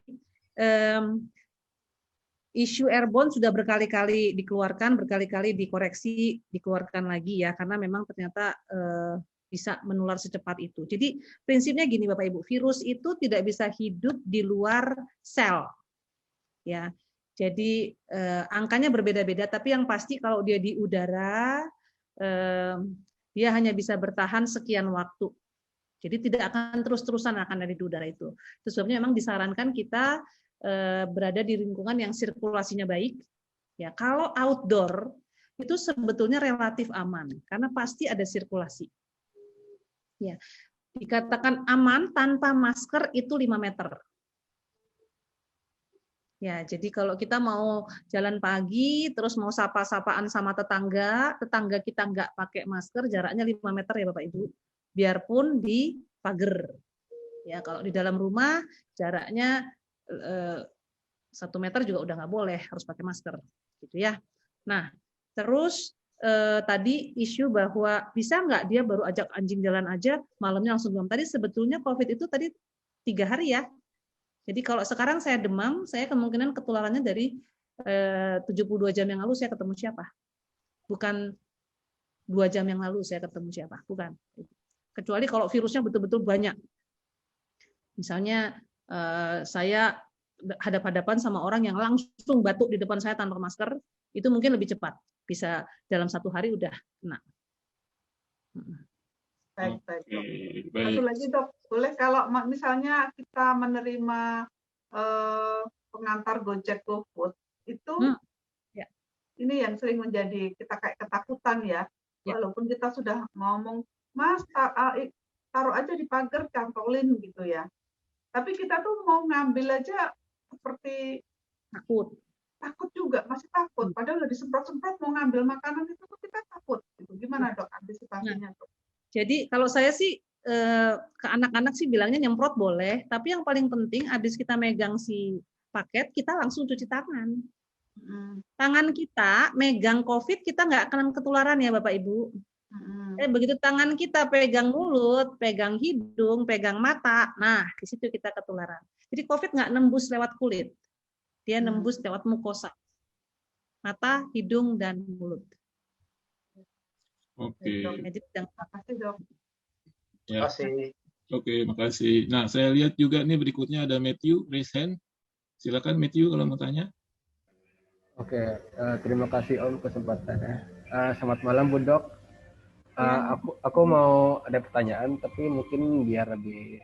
isu airborne sudah berkali-kali dikeluarkan, berkali-kali dikoreksi, dikeluarkan lagi ya, karena memang ternyata bisa menular secepat itu. Jadi prinsipnya gini Bapak Ibu, virus itu tidak bisa hidup di luar sel. ya. Jadi angkanya berbeda-beda, tapi yang pasti kalau dia di udara, dia hanya bisa bertahan sekian waktu. Jadi tidak akan terus-terusan akan ada di udara itu. Itu sebabnya memang disarankan kita berada di lingkungan yang sirkulasinya baik. Ya, kalau outdoor itu sebetulnya relatif aman karena pasti ada sirkulasi. Ya, dikatakan aman tanpa masker itu 5 meter. Ya, jadi kalau kita mau jalan pagi, terus mau sapa-sapaan sama tetangga kita nggak pakai masker, jaraknya 5 meter ya Bapak Ibu. Biarpun di pagar. Ya, kalau di dalam rumah jaraknya 1 meter juga udah nggak boleh, harus pakai masker, gitu ya. Nah, terus tadi isu bahwa bisa nggak dia baru ajak anjing jalan aja, malamnya langsung demam. Tadi sebetulnya COVID itu tadi 3 hari ya. Jadi kalau sekarang saya demam, saya kemungkinan ketularannya dari 72 jam yang lalu saya ketemu siapa. Bukan 2 jam yang lalu saya ketemu siapa. Bukan. Kecuali kalau virusnya betul-betul banyak. Misalnya saya hadap-hadapan sama orang yang langsung batuk di depan saya tanpa masker, itu mungkin lebih cepat. Bisa dalam 1 hari udah kena. Baik, Dok. Satu lagi Dok, boleh kalau misalnya kita menerima pengantar Gojek GoFood, itu ini yang sering menjadi kita kayak ketakutan ya. Walaupun kita sudah ngomong, Mas, taruh aja di pagar, cantolin gitu ya. Tapi kita tuh mau ngambil aja seperti takut juga, masih takut. Padahal udah disemprot-semprot mau ngambil makanan itu tuh kita takut. Gitu. Gimana Dok antisipasinya Dok? Jadi kalau saya sih ke anak-anak sih bilangnya nyemprot boleh, tapi yang paling penting habis kita megang si paket, kita langsung cuci tangan. Tangan kita megang COVID, kita nggak akan ketularan ya Bapak Ibu. Begitu tangan kita pegang mulut, pegang hidung, pegang mata, nah di situ kita ketularan. Jadi COVID nggak nembus lewat kulit, dia nembus lewat mukosa, mata, hidung, dan mulut. Oke. Makasih Dok. Ya. Oke, makasih. Nah, saya lihat juga nih berikutnya ada Matthew, raise hand. Silakan Matthew kalau mau tanya. Oke, terima kasih Om kesempatannya. Selamat malam Bu Dok. Aku mau ada pertanyaan, tapi mungkin biar lebih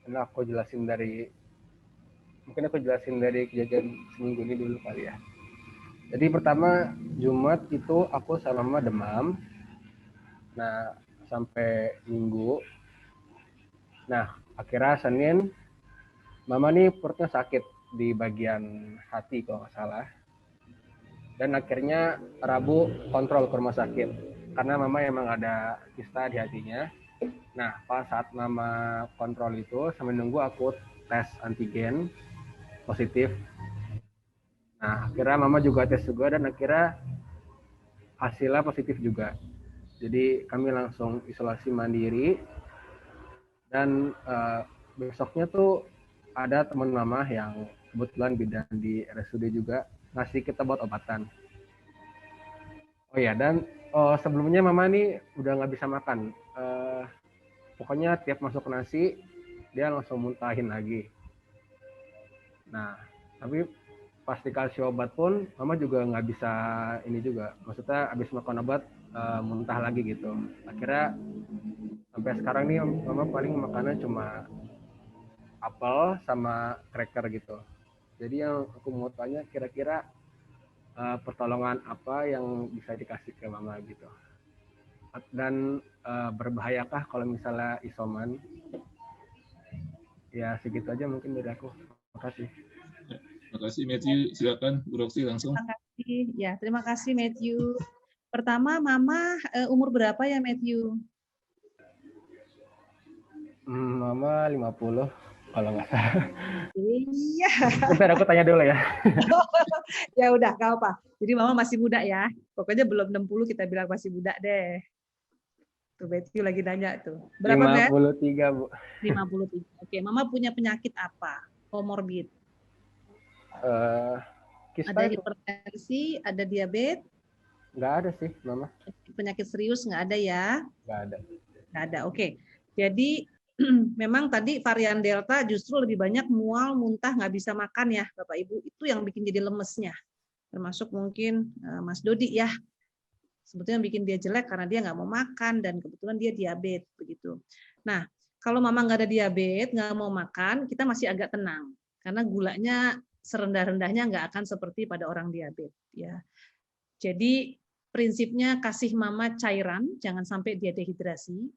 enak aku jelasin dari kejadian seminggu ini dulu kali ya. Jadi pertama Jumat itu aku sama Mama demam. Nah, sampai Minggu. Nah, akhirnya Senin, Mama nih perutnya sakit di bagian hati kalau nggak salah. Dan akhirnya Rabu kontrol ke rumah sakit. Karena Mama emang ada kista di hatinya. Nah, pas saat Mama kontrol itu, sambil nunggu aku tes antigen positif. Nah, akhirnya Mama juga tes juga, dan akhirnya hasilnya positif juga. Jadi kami langsung isolasi mandiri, dan besoknya tuh ada teman Mama yang kebetulan bidan di RSUD juga ngasih kita buat obatan. Oh ya, dan sebelumnya Mama nih udah nggak bisa makan. Pokoknya tiap masuk nasi dia langsung muntahin lagi. Nah, tapi pas dikasih obat pun Mama juga nggak bisa ini juga. Maksudnya habis makan obat muntah lagi gitu. Akhirnya sampai sekarang nih Mama paling makannya cuma apel sama cracker gitu. Jadi yang aku mau tanya, kira-kira pertolongan apa yang bisa dikasih ke Mama gitu. Dan berbahayakah kalau misalnya isoman? Ya segitu aja mungkin dari aku. Terima kasih. Terima kasih Matthew. Silakan Bu Roksi langsung. Terima kasih. Ya, terima kasih Matthew. Pertama, Mama umur berapa ya Matthew? Mama 50 kalau nggak salah. Iya. Bentar aku tanya dulu ya. Ya udah, nggak apa. Jadi Mama masih muda ya. Pokoknya belum 60 kita bilang masih muda deh. Tuh Matthew lagi nanya tuh. Berapa 53 Bu. 53. Oke, Mama punya penyakit apa? Komorbid. Ada hipertensi, ada diabetes? Nggak ada sih, Mama. Penyakit serius nggak ada ya? Nggak ada. Nggak ada, oke. Jadi memang tadi varian Delta justru lebih banyak mual, muntah, nggak bisa makan ya Bapak Ibu. Itu yang bikin jadi lemesnya. Termasuk mungkin Mas Dodi ya. Sebetulnya bikin dia jelek karena dia nggak mau makan dan kebetulan dia diabetes begitu. Nah, kalau mama nggak ada diabetes, nggak mau makan, kita masih agak tenang karena gulanya serendah-rendahnya nggak akan seperti pada orang diabetes ya. Jadi prinsipnya kasih mama cairan, jangan sampai dia dehidrasi.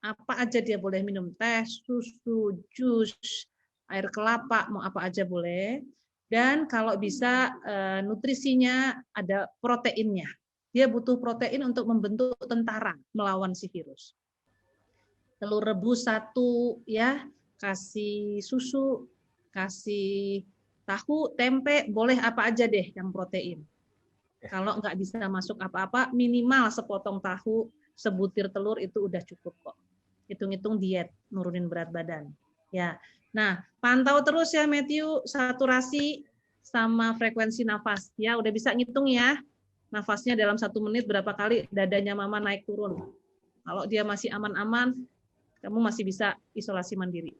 Apa aja dia boleh minum, teh, susu, jus, air kelapa, mau apa aja boleh. Dan kalau bisa nutrisinya ada proteinnya. Dia butuh protein untuk membentuk tentara melawan si virus. Telur rebus 1 ya, kasih susu, kasih tahu, tempe, boleh apa aja deh yang protein. Kalau nggak bisa masuk apa-apa, minimal sepotong tahu, sebutir telur itu udah cukup kok. Hitung-hitung diet, nurunin berat badan. Ya. Nah, pantau terus ya Matthew, saturasi sama frekuensi nafas. Ya, udah bisa ngitung ya. Nafasnya dalam 1 menit berapa kali dadanya mama naik turun. Kalau dia masih aman-aman, kamu masih bisa isolasi mandiri.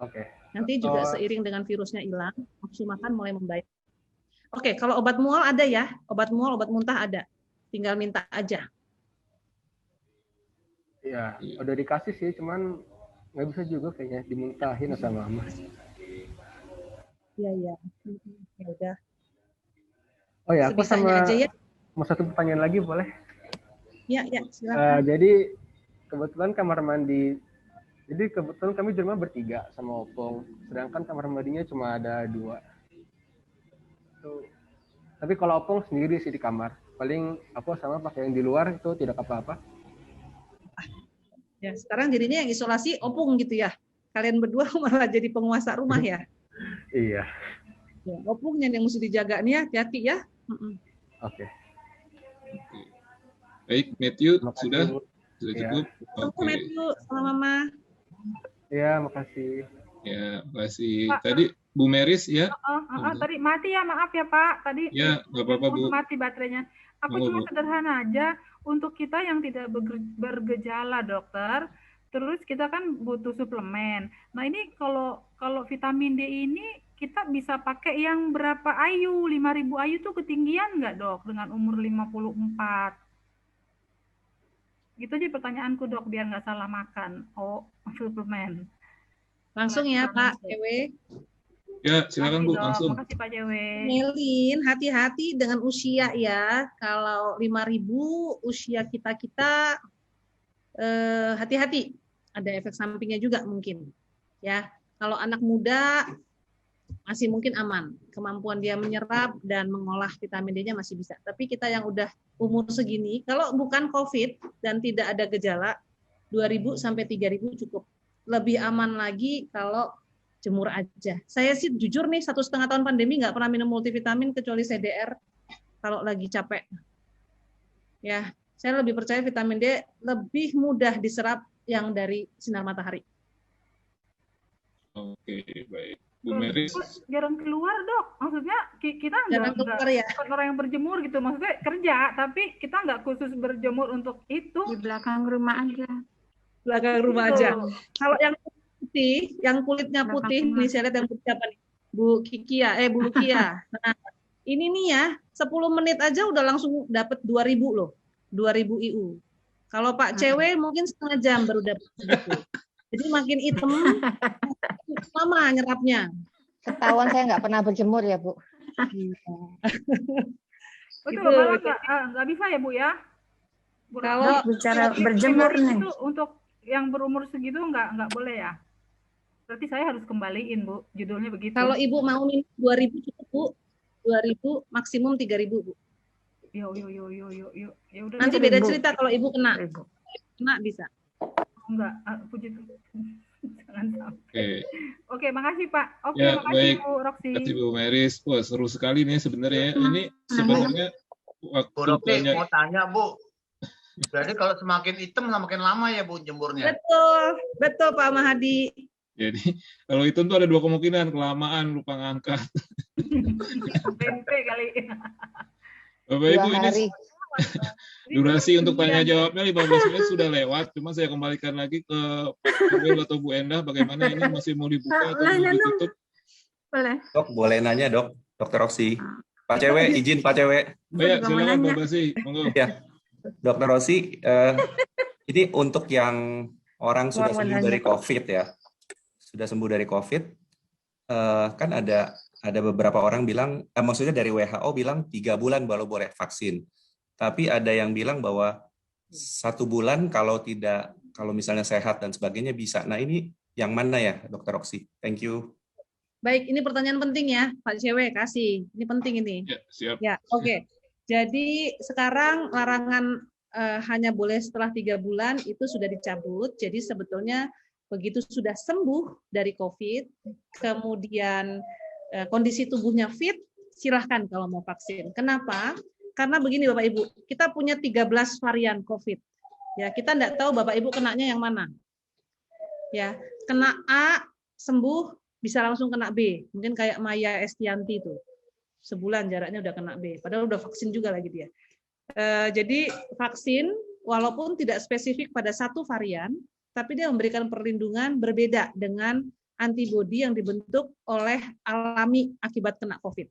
Oke. Nanti juga seiring dengan virusnya hilang, nafsu makan mulai membaik. Oke, kalau obat mual ada ya, obat mual, obat muntah ada. Tinggal minta aja. Ya, udah dikasih sih, cuman nggak bisa juga kayaknya dimuntahin sama mama. Iya, iya. Ya udah. Oh ya, aku sama aja ya. mau 1 pertanyaan lagi boleh? Ya, ya, silakan. Jadi kebetulan kamar mandi, jadi kebetulan kami di rumah bertiga sama Opong, sedangkan kamar mandinya cuma ada 2. Tapi kalau Opong sendiri sih di kamar, paling aku sama pakai yang di luar itu tidak apa-apa. Ya, sekarang jadinya yang isolasi Opung gitu ya. Kalian berdua malah jadi penguasa rumah ya. Iya. Ya, Opungnya yang mesti dijaga nih ya, hati-hati ya. Oke. Baik, Matthew sudah cukup. Oke. Matthew sama Mama. Ya, makasih. Ya, makasih. Pak. Tadi Bu Meris ya. Tadi mati ya, maaf ya Pak. Tadi ya nggak apa-apa Bu. Mati baterainya. Aku cuma sederhana aja untuk kita yang tidak bergejala dokter. Terus kita kan butuh suplemen. Nah ini kalau vitamin D ini kita bisa pakai yang berapa IU? 5.000 IU tuh ketinggian nggak dok dengan umur 54? Gitu aja pertanyaanku dok biar nggak salah makan. Oh suplemen. Langsung ya Pak Dewe. Ya silakan Bu langsung. Makasih Pak Dewe. Melin, hati-hati dengan usia ya. Kalau 5.000 usia kita hati-hati. Ada efek sampingnya juga mungkin. Ya, kalau anak muda masih mungkin aman. Kemampuan dia menyerap dan mengolah vitamin D-nya masih bisa. Tapi kita yang udah umur segini, kalau bukan COVID dan tidak ada gejala, 2.000 sampai 3.000 cukup. Lebih aman lagi kalau jemur aja. Saya sih jujur nih 1,5 tahun pandemi nggak pernah minum multivitamin kecuali CDR kalau lagi capek. Ya, saya lebih percaya vitamin D lebih mudah diserap yang dari sinar matahari. Oke, baik. Bu Meris. Jarang keluar dok, maksudnya kita jarang keluar ya. Orang yang berjemur gitu, maksudnya kerja, tapi kita nggak khusus berjemur untuk itu. Di belakang rumah aja. Belakang rumah aja. Kalau yang putih, yang kulitnya putih, nih saya lihat yang putih apa nih? Bu Kikia, Bu Lukia. Nah, ini nih ya, 10 menit aja udah langsung dapat 2.000 loh. 2.000 IU. Kalau Pak cewek mungkin setengah jam baru dapat segitu. Jadi makin hitam, lama nyerapnya. Ketahuan saya nggak pernah berjemur ya, Bu. Betul, malah nggak bisa ya, Bu ya? Kalau bicara berjemur nih. Itu untuk yang berumur segitu nggak boleh ya? Berarti saya harus kembaliin, Bu. Judulnya begitu. Kalau Ibu mau minum 2.000 cukup, Bu. 2.000 maksimum 3.000, Bu. Yuk. Ya udah. Nanti beda cerita kalau Ibu kena. Kena bisa. Enggak, puji Tuhan. Jangan sampai. Oke. Oke, makasih Pak. Oke, ya, makasih baik. Bu Roksi. Terima kasih Bu Meris. Wah, seru sekali nih sebenarnya. Ini sebenarnya waktu Bu Roksi mau tanya Bu. Berarti kalau semakin hitam semakin lama ya Bu jemurnya? Betul Pak Mahadi. Jadi kalau itu tuh ada 2 kemungkinan, kelamaan lupa ngangkat. Tempe kali. Bapak Ibu ini Durasi untuk tanya jawabnya 15 menit sudah lewat, cuma saya kembalikan lagi ke Pak Will atau Bu Endah, bagaimana ini masih mau dibuka atau mau ditutup? Boleh. Dok, boleh nanya dok, Dokter Rosi. Pak Cewek, izin Pak Cewek. Oh ya, silakan Mbak Basi, monggo. Ya, Dokter Rosi, ini untuk yang orang sudah sembuh dari COVID ya, sudah sembuh dari COVID, kan ada beberapa orang bilang, maksudnya dari WHO bilang 3 bulan baru boleh vaksin. Tapi ada yang bilang bahwa 1 bulan kalau misalnya sehat dan sebagainya bisa. Nah ini yang mana ya, Dokter Roksi? Thank you. Baik, ini pertanyaan penting ya, Pak Cewek, kasih. Ini penting ini. Ya, siap. Ya, oke. Jadi sekarang larangan hanya boleh setelah 3 bulan itu sudah dicabut. Jadi sebetulnya begitu sudah sembuh dari COVID, kemudian kondisi tubuhnya fit, silahkan kalau mau vaksin. Kenapa? Karena begini Bapak Ibu, kita punya 13 varian COVID. Ya, kita enggak tahu Bapak Ibu kenanya yang mana. Ya, kena A, sembuh, bisa langsung kena B. Mungkin kayak Maya Estianti itu. Sebulan jaraknya udah kena B. Padahal udah vaksin juga lagi dia. Jadi vaksin, walaupun tidak spesifik pada satu varian, tapi dia memberikan perlindungan berbeda dengan antibodi yang dibentuk oleh alami akibat kena COVID.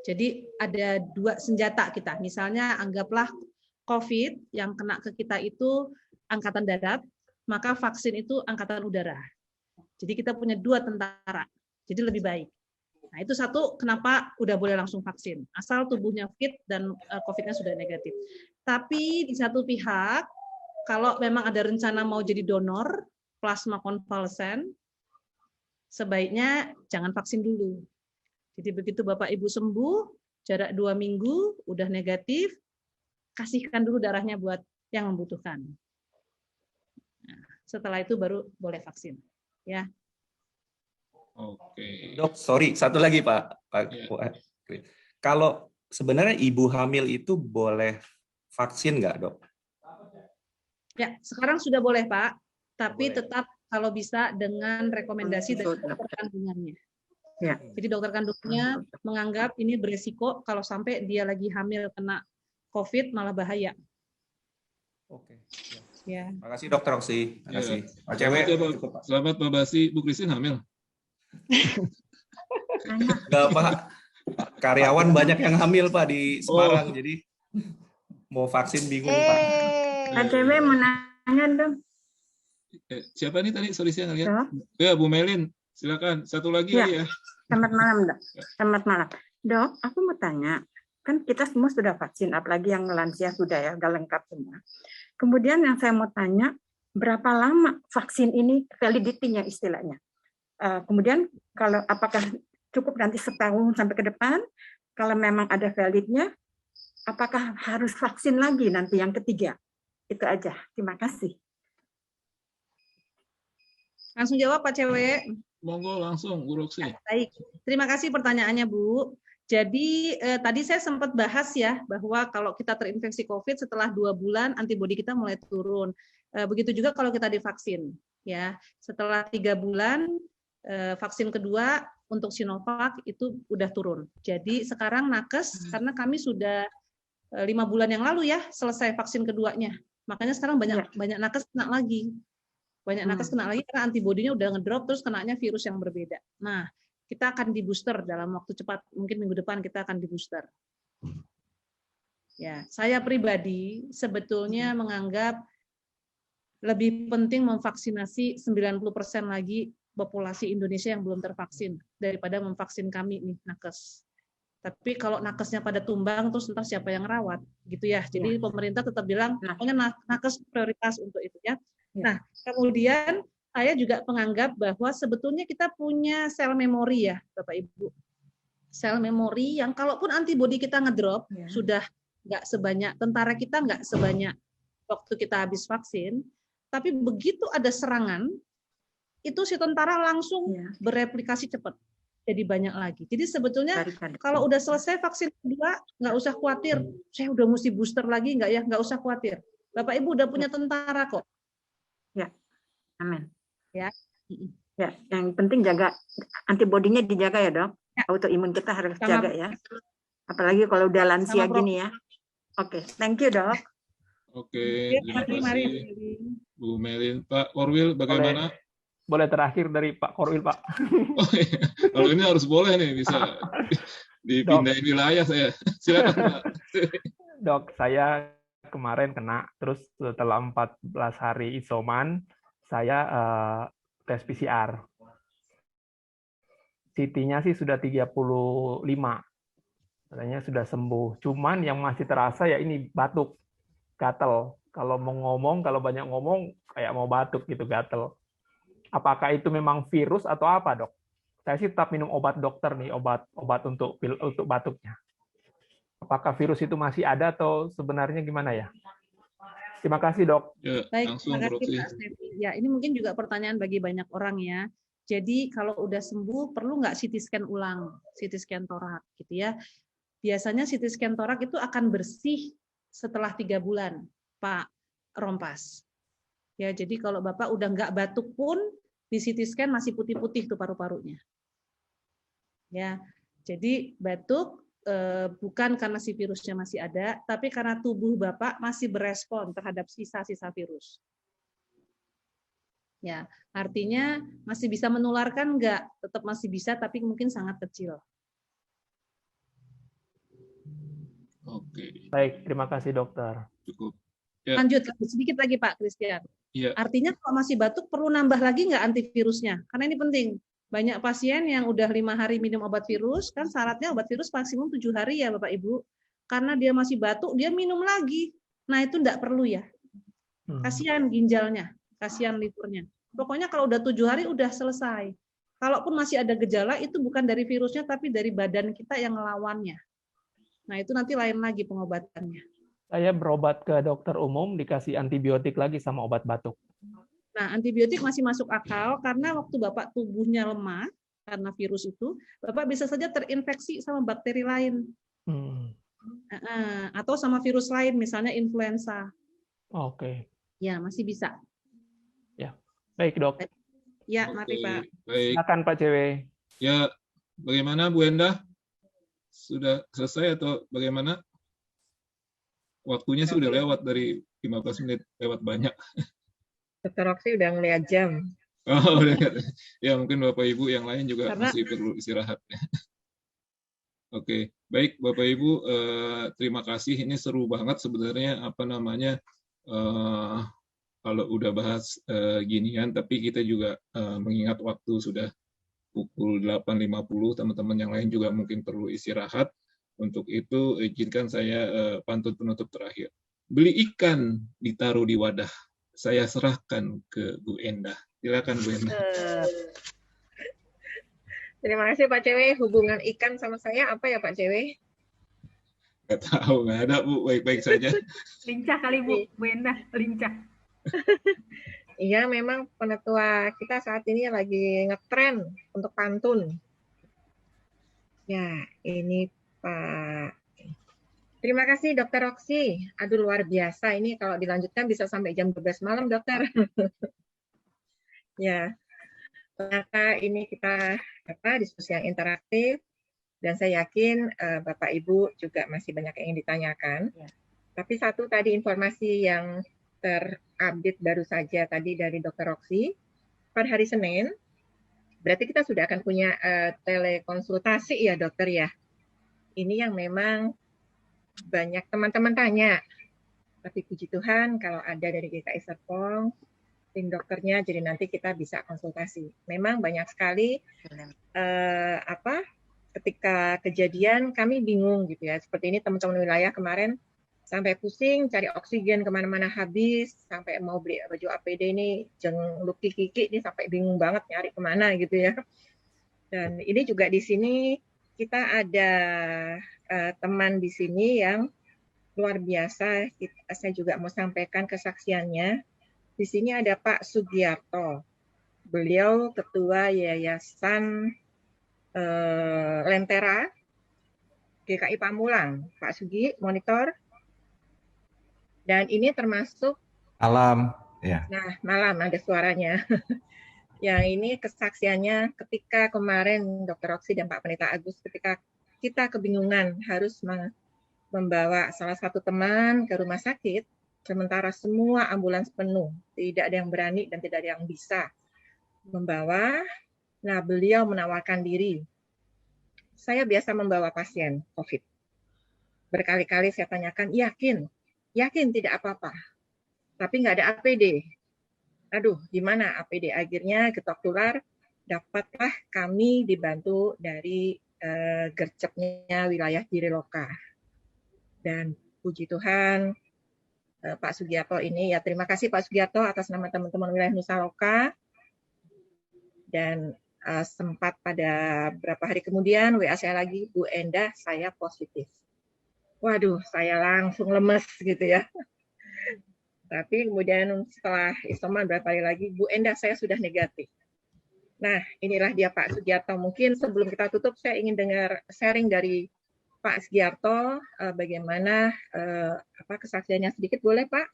Jadi ada 2 senjata kita. Misalnya anggaplah COVID yang kena ke kita itu angkatan darat, maka vaksin itu angkatan udara. Jadi kita punya 2 tentara. Jadi lebih baik. Nah itu satu kenapa udah boleh langsung vaksin. Asal tubuhnya fit dan COVID-nya sudah negatif. Tapi di satu pihak, kalau memang ada rencana mau jadi donor, plasma konvalesen, sebaiknya jangan vaksin dulu. Jadi begitu Bapak Ibu sembuh, jarak 2 minggu, udah negatif, kasihkan dulu darahnya buat yang membutuhkan. Nah, setelah itu baru boleh vaksin. Ya. Oke. Dok, sorry, satu lagi Pak. Kalau sebenarnya ibu hamil itu boleh vaksin nggak, Dok? Ya, sekarang sudah boleh Pak, tapi tetap kalau bisa dengan rekomendasi dari dokter kandungannya. Ya. Jadi dokter kandungnya menganggap ini beresiko kalau sampai dia lagi hamil kena COVID malah bahaya. Oke. Ya. Terima kasih Dokter Roksi. Terima kasih. Pak Cewek. Cewek. Selamat Mbak Basi. Bu Christine hamil? Enggak Pak. Karyawan banyak yang hamil Pak di Semarang. Jadi mau vaksin bingung Pak. Pak Cewek mau nanya dong. Siapa nih tadi? Sorry saya ngeliat. Ya Bu Melin. Silakan. Satu lagi ya. Selamat malam Dok. Selamat malam. Dok, aku mau tanya. Kan kita semua sudah vaksin, apalagi yang lansia sudah ya, udah lengkap semua. Kemudian yang saya mau tanya, berapa lama vaksin ini validity-nya istilahnya? Kemudian kalau apakah cukup nanti setahun sampai ke depan? Kalau memang ada validnya, apakah harus vaksin lagi nanti yang ketiga? Itu aja. Terima kasih. Langsung jawab Pak Cewek. Monggo langsung, Bu Roksi. Baik, terima kasih pertanyaannya Bu. Jadi tadi saya sempat bahas ya bahwa kalau kita terinfeksi COVID setelah 2 bulan antibodi kita mulai turun. Begitu juga kalau kita divaksin. Ya, setelah 3 bulan vaksin kedua untuk Sinovac itu udah turun. Jadi sekarang nakes karena kami sudah 5 bulan yang lalu ya selesai vaksin keduanya. Makanya sekarang banyak nakes kena lagi. Banyak nakes kena lagi karena antibodinya udah ngedrop terus kenanya virus yang berbeda. Nah, kita akan di booster dalam waktu cepat, mungkin minggu depan kita akan di booster. Ya, saya pribadi sebetulnya menganggap lebih penting memvaksinasi 90% lagi populasi Indonesia yang belum tervaksin daripada memvaksin kami nih nakes. Tapi kalau nakesnya pada tumbang terus entah siapa yang rawat gitu ya. Jadi pemerintah tetap bilang pokoknya nakes prioritas untuk itu ya. Nah, kemudian saya juga menganggap bahwa sebetulnya kita punya sel memori ya, Bapak Ibu. Sel memori yang kalaupun antibodi kita ngedrop, sudah nggak sebanyak, tentara kita nggak sebanyak waktu kita habis vaksin, tapi begitu ada serangan, itu si tentara langsung bereplikasi cepat. Jadi banyak lagi. Jadi sebetulnya kalau udah selesai vaksin kedua, nggak usah khawatir, saya udah mesti booster lagi, nggak usah khawatir. Bapak Ibu udah punya tentara kok. Ya, amin. Ya. Ya, yang penting jaga antibodinya dijaga ya, Dok. Autoimun kita harus jaga ya. Apalagi kalau udah lansia gini ya. Oke, thank you dok. Oke, terima kasih Bu Melin. Pak Korwil, bagaimana? Boleh terakhir dari Pak Korwil, Pak. Oh, iya. Kalau ini harus boleh nih, bisa dipindahin wilayah saya. Silakan Pak. Dok, saya kemarin kena, terus setelah 14 hari isoman, saya tes PCR. CT-nya sih sudah 35. Katanya sudah sembuh. Cuman yang masih terasa ya ini batuk, gatel. Kalau mau ngomong, kalau banyak ngomong, kayak mau batuk gitu, gatel. Apakah itu memang virus atau apa, dok? Saya sih tetap minum obat dokter nih, obat untuk batuknya. Apakah virus itu masih ada atau sebenarnya gimana ya? Terima kasih, dok. Ya, baik, langsung, terima kasih Pak Stevi. Ya, ini mungkin juga pertanyaan bagi banyak orang ya. Jadi kalau udah sembuh, perlu nggak CT scan ulang, CT scan torak gitu ya. Biasanya CT scan torak itu akan bersih setelah 3 bulan, Pak Rompas. Ya, jadi kalau Bapak udah nggak batuk pun, di CT scan masih putih-putih tuh paru-parunya. Ya, jadi batuk bukan karena si virusnya masih ada, tapi karena tubuh Bapak masih berespon terhadap sisa-sisa virus. Ya, artinya masih bisa menularkan enggak? Tetap masih bisa, tapi mungkin sangat kecil. Oke. Baik, terima kasih dokter. Cukup. Ya. Lanjut sedikit lagi Pak Christian. Ya. Artinya kalau masih batuk perlu nambah lagi nggak antivirusnya? Karena ini penting. Banyak pasien yang udah 5 hari minum obat virus, kan syaratnya obat virus maksimum 7 hari ya Bapak Ibu. Karena dia masih batuk, dia minum lagi. Nah itu enggak perlu ya. Kasihan ginjalnya, kasihan livernya. Pokoknya kalau udah 7 hari udah selesai. Kalaupun masih ada gejala itu bukan dari virusnya tapi dari badan kita yang ngelawannya. Nah itu nanti lain lagi pengobatannya. Saya berobat ke dokter umum dikasih antibiotik lagi sama obat batuk. Nah antibiotik masih masuk akal karena waktu Bapak tubuhnya lemah karena virus itu, Bapak bisa saja terinfeksi sama bakteri lain. Atau sama virus lain misalnya influenza. Oke. Ya masih bisa. Ya. Baik, dok. Ya, mari Pak. Baik. Silakan Pak CW. Ya, bagaimana Bu Endah? Sudah selesai atau bagaimana? Waktunya sih udah lewat dari 15 menit, lewat banyak. Dr. Roxy udah ngeliat jam. Oh, udah. Ya, mungkin Bapak Ibu yang lain juga Karena... masih perlu istirahat. Oke, baik Bapak Ibu, terima kasih. Ini seru banget sebenarnya kalau udah bahas ginian, tapi kita juga mengingat waktu sudah pukul 8.50, teman-teman yang lain juga mungkin perlu istirahat. Untuk itu, izinkan saya pantun penutup terakhir. Beli ikan, ditaruh di wadah. Saya serahkan ke Bu Endah. Silakan Bu Endah. Terima kasih Pak CW. Hubungan ikan sama saya apa ya Pak CW? Nggak tahu, nggak ada Bu. Baik-baik saja. Lincah kali Bu Endah, lincah. Iya, memang penetua kita saat ini lagi ngetren untuk pantun. Ya, ini Pak. Terima kasih Dr. Roxy. Aduh, luar biasa. Ini kalau dilanjutkan bisa sampai jam 12 malam, dokter. Ya, ternyata ini kita diskusi yang interaktif. Dan saya yakin Bapak Ibu juga masih banyak yang ditanyakan. Ya. Tapi satu tadi informasi yang terupdate baru saja tadi dari Dr. Roxy, pada hari Senin, berarti kita sudah akan punya telekonsultasi ya dokter ya. Ini yang memang banyak teman-teman tanya. Tapi puji Tuhan kalau ada dari GKI Serpong, tim dokternya, jadi nanti kita bisa konsultasi. Memang banyak sekali ketika kejadian kami bingung gitu ya. Seperti ini teman-teman wilayah kemarin sampai pusing cari oksigen kemana-mana habis, sampai mau beli baju APD ini jeng luki kiki ini sampai bingung banget nyari kemana gitu ya. Dan ini juga di sini kita ada teman di sini yang luar biasa. Saya juga mau sampaikan kesaksiannya. Di sini ada Pak Sugiarto. Beliau ketua Yayasan Lentera GKI Pamulang. Pak Sugi, monitor. Dan ini termasuk malam, ya. Nah, malam ada suaranya. Yang ini kesaksiannya ketika kemarin Dr. Roxy dan Pak Pendeta Agus ketika kita kebingungan harus membawa salah satu teman ke rumah sakit, sementara semua ambulans penuh, tidak ada yang berani dan tidak ada yang bisa membawa. Nah, beliau menawarkan diri. Saya biasa membawa pasien COVID. Berkali-kali saya tanyakan, yakin tidak apa-apa. Tapi nggak ada APD. Aduh, gimana APD? Akhirnya ketok tular, dapatlah kami dibantu dari gercepnya wilayah Jiriloka. Dan puji Tuhan, Pak Sugiarto ini, ya terima kasih Pak Sugiarto atas nama teman-teman wilayah Nusa Loka. Dan sempat pada beberapa hari kemudian WA saya lagi, Bu Endah, saya positif. Waduh, saya langsung lemes gitu ya. Tapi kemudian setelah isoman berapa hari lagi, Bu Endah, saya sudah negatif. Nah, inilah dia Pak Sugiarto. Mungkin sebelum kita tutup, saya ingin dengar sharing dari Pak Sugiarto, bagaimana kesaksiannya sedikit, boleh Pak?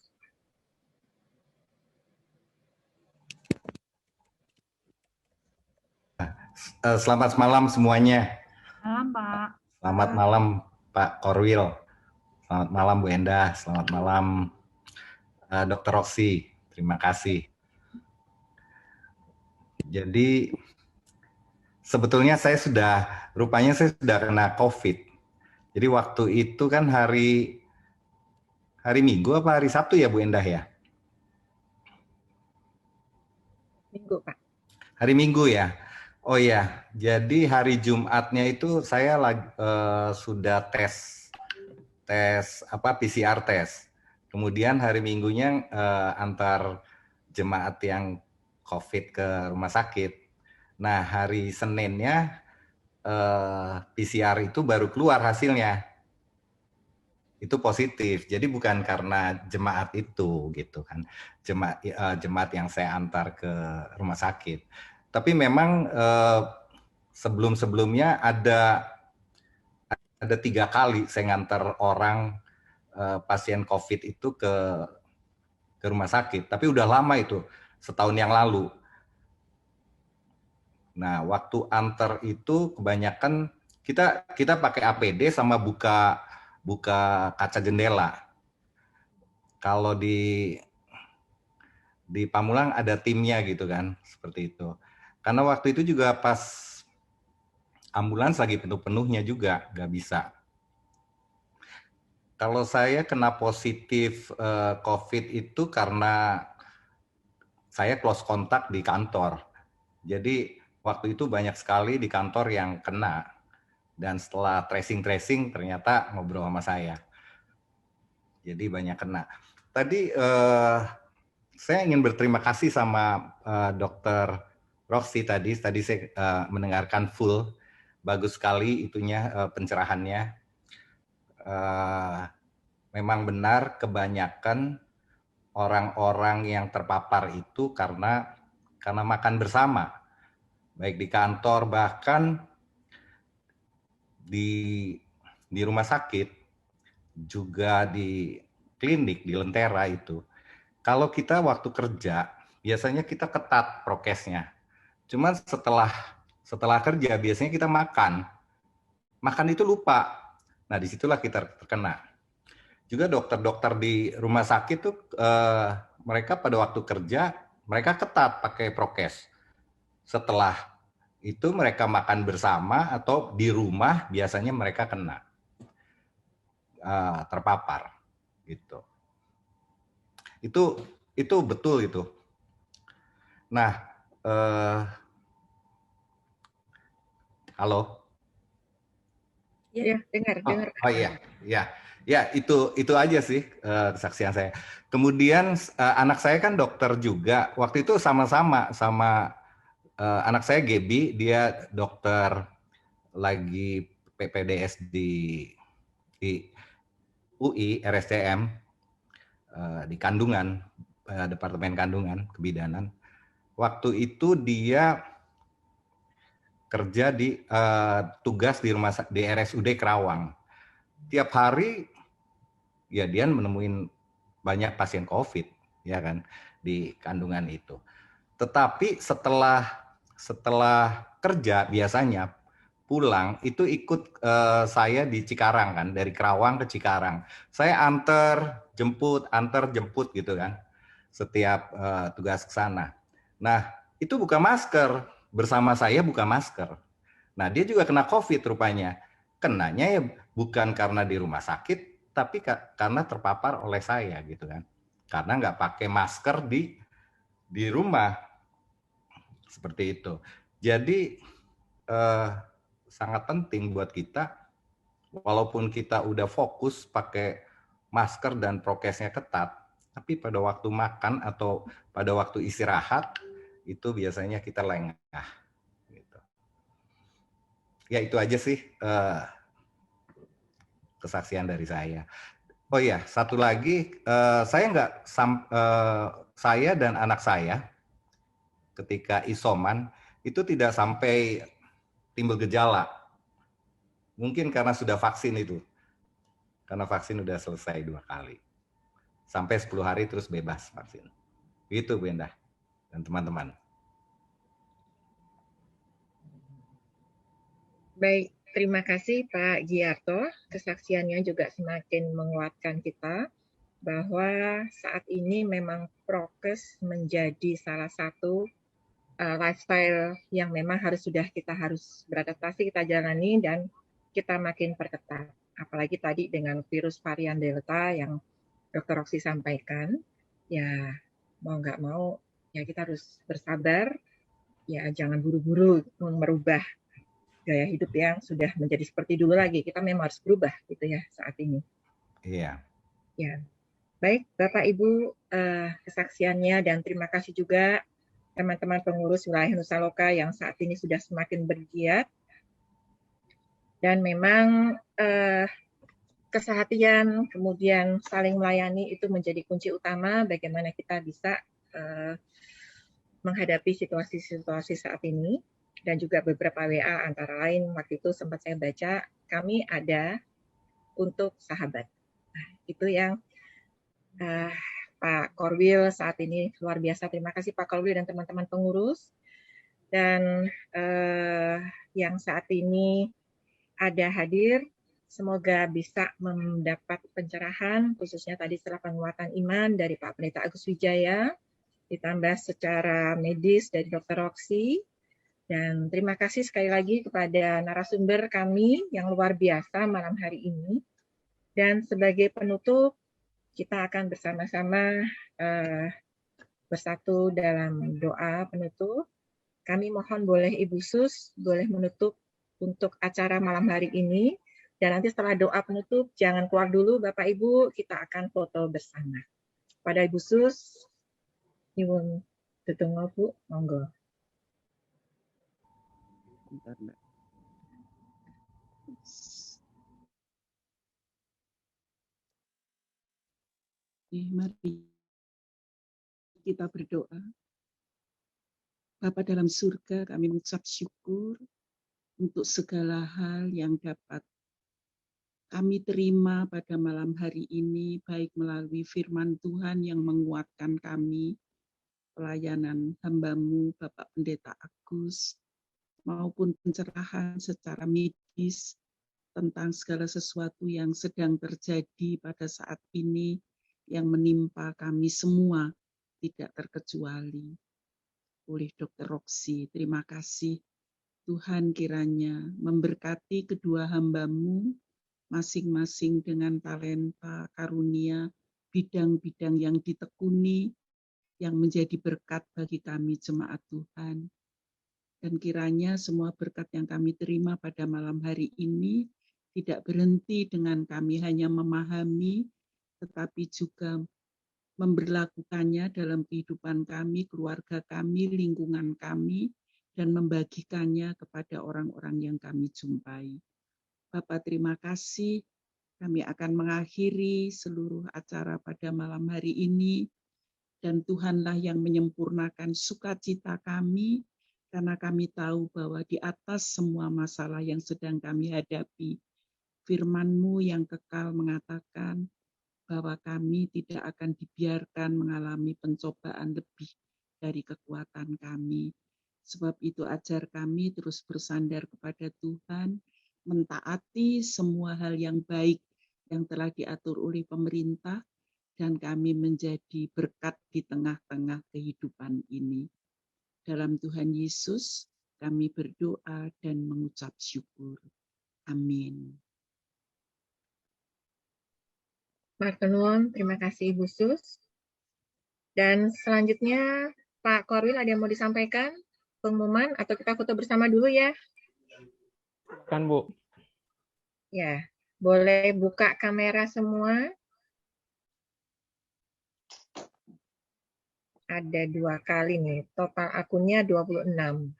Selamat malam semuanya. Malam, Pak. Selamat malam Pak Korwil. Selamat malam Bu Endah. Selamat malam Dr. Roksi. Terima kasih. Jadi sebetulnya rupanya saya sudah kena COVID. Jadi waktu itu kan hari Minggu apa hari Sabtu ya Bu Endah ya? Minggu Pak. Hari Minggu ya. Oh ya, jadi hari Jumatnya itu saya sudah tes PCR tes. Kemudian hari Minggunya antar jemaat yang COVID ke rumah sakit. Nah, hari Seninnya PCR itu baru keluar hasilnya. Itu positif. Jadi bukan karena jemaat itu gitu kan. Jemaat yang saya antar ke rumah sakit. Tapi memang sebelum-sebelumnya ada 3 kali saya ngantar orang pasien COVID itu ke rumah sakit. Tapi udah lama itu, setahun yang lalu. Nah, waktu antar itu kebanyakan kita pakai APD sama buka kaca jendela. Kalau di Pamulang ada timnya gitu kan, seperti itu. Karena waktu itu juga pas ambulans lagi penuh-penuhnya juga, nggak bisa. Kalau saya kena positif COVID itu karena saya close kontak di kantor. Jadi waktu itu banyak sekali di kantor yang kena. Dan setelah tracing ternyata ngobrol sama saya. Jadi banyak kena. Tadi saya ingin berterima kasih sama Dr. Roksi tadi saya mendengarkan full, bagus sekali itunya pencerahannya. Memang benar kebanyakan orang-orang yang terpapar itu karena makan bersama, baik di kantor bahkan di rumah sakit, juga di klinik di Lentera itu. Kalau kita waktu kerja biasanya kita ketat prokesnya. Cuman setelah kerja biasanya kita makan itu lupa. Nah, disitulah kita terkena. Juga dokter-dokter di rumah sakit tuh mereka pada waktu kerja mereka ketat pakai prokes. Setelah itu mereka makan bersama atau di rumah biasanya mereka kena terpapar gitu. Itu betul itu. Nah, halo. Ya, dengar. Oh iya. Ya, itu aja sih kesaksian saya. Kemudian anak saya kan dokter juga. Waktu itu sama-sama sama anak saya Gaby, dia dokter lagi PPDS di UI RSCM di kandungan, Departemen Kandungan Kebidanan. Waktu itu dia kerja di tugas di RSUD Kerawang. Tiap hari ya dia menemuin banyak pasien COVID ya kan di kandungan itu. Tetapi setelah kerja biasanya pulang itu ikut saya di Cikarang kan, dari Kerawang ke Cikarang. Saya antar jemput gitu kan, setiap tugas ke sana. Nah, itu buka masker, bersama saya buka masker. Nah, dia juga kena COVID rupanya. Kenanya ya bukan karena di rumah sakit, tapi karena terpapar oleh saya gitu kan. Karena nggak pakai masker di rumah. Seperti itu. Jadi sangat penting buat kita, walaupun kita udah fokus pakai masker dan prokesnya ketat, tapi pada waktu makan atau pada waktu istirahat, itu biasanya kita lengah. Gitu. Ya itu aja sih kesaksian dari saya. Oh iya, satu lagi, saya dan anak saya ketika isoman itu tidak sampai timbul gejala. Mungkin karena sudah vaksin itu. Karena vaksin udah selesai 2 kali. Sampai 10 hari terus bebas vaksin. Itu Bu Endah dan teman-teman. Baik, terima kasih Pak Giarto. Kesaksiannya juga semakin menguatkan kita bahwa saat ini memang prokes menjadi salah satu lifestyle yang memang kita harus beradaptasi, kita jalani dan kita makin perketat. Apalagi tadi dengan virus varian Delta yang Dr. Roksi sampaikan, ya mau nggak mau ya kita harus bersabar, ya jangan buru-buru merubah gaya hidup yang sudah menjadi seperti dulu lagi. Kita memang harus berubah gitu ya saat ini. Iya. Ya, baik Bapak Ibu kesaksiannya dan terima kasih juga teman-teman pengurus wilayah Nusa Loka yang saat ini sudah semakin bergiat dan memang kesehatian kemudian saling melayani itu menjadi kunci utama bagaimana kita bisa menghadapi situasi-situasi saat ini dan juga beberapa WA antara lain waktu itu sempat saya baca kami ada untuk sahabat. Nah, itu yang Pak Korwil saat ini luar biasa. Terima kasih Pak Korwil dan teman-teman pengurus. Dan yang saat ini ada hadir, semoga bisa mendapat pencerahan, khususnya tadi setelah penguatan iman dari Pak Pendeta Agus Wijaya, ditambah secara medis dari Dr. Roksi. Dan terima kasih sekali lagi kepada narasumber kami yang luar biasa malam hari ini. Dan sebagai penutup, kita akan bersama-sama bersatu dalam doa penutup. Kami mohon boleh Ibu Sus, boleh menutup untuk acara malam hari ini. Dan nanti setelah doa penutup, jangan keluar dulu Bapak Ibu, kita akan foto bersama. Pada Ibu Sus, Ibu Tutunggo Bu, monggo. Bentar, Mbak. Mari kita berdoa. Bapa dalam surga, kami mengucap syukur untuk segala hal yang dapat kami terima pada malam hari ini, baik melalui firman Tuhan yang menguatkan kami, pelayanan hamba-Mu Bapak Pendeta Agus, maupun pencerahan secara medis tentang segala sesuatu yang sedang terjadi pada saat ini yang menimpa kami semua, tidak terkecuali. Oleh Dr. Roksi, terima kasih. Tuhan kiranya memberkati kedua hamba-Mu, masing-masing dengan talenta, karunia, bidang-bidang yang ditekuni, yang menjadi berkat bagi kami jemaat Tuhan. Dan kiranya semua berkat yang kami terima pada malam hari ini tidak berhenti dengan kami hanya memahami, tetapi juga memberlakukannya dalam kehidupan kami, keluarga kami, lingkungan kami, dan membagikannya kepada orang-orang yang kami jumpai. Bapak terima kasih, kami akan mengakhiri seluruh acara pada malam hari ini, dan Tuhanlah yang menyempurnakan sukacita kami, karena kami tahu bahwa di atas semua masalah yang sedang kami hadapi, firman-Mu yang kekal mengatakan bahwa kami tidak akan dibiarkan mengalami pencobaan lebih dari kekuatan kami. Sebab itu ajar kami terus bersandar kepada Tuhan, mentaati semua hal yang baik yang telah diatur oleh pemerintah, dan kami menjadi berkat di tengah-tengah kehidupan ini. Dalam Tuhan Yesus, kami berdoa dan mengucap syukur. Amin. Matur terima kasih Ibu Sus. Dan selanjutnya Pak Korwil ada yang mau disampaikan? Pengumuman atau kita foto bersama dulu ya? Kan Bu. Ya, boleh buka kamera semua. Ada 2 kali nih, total akunnya 26.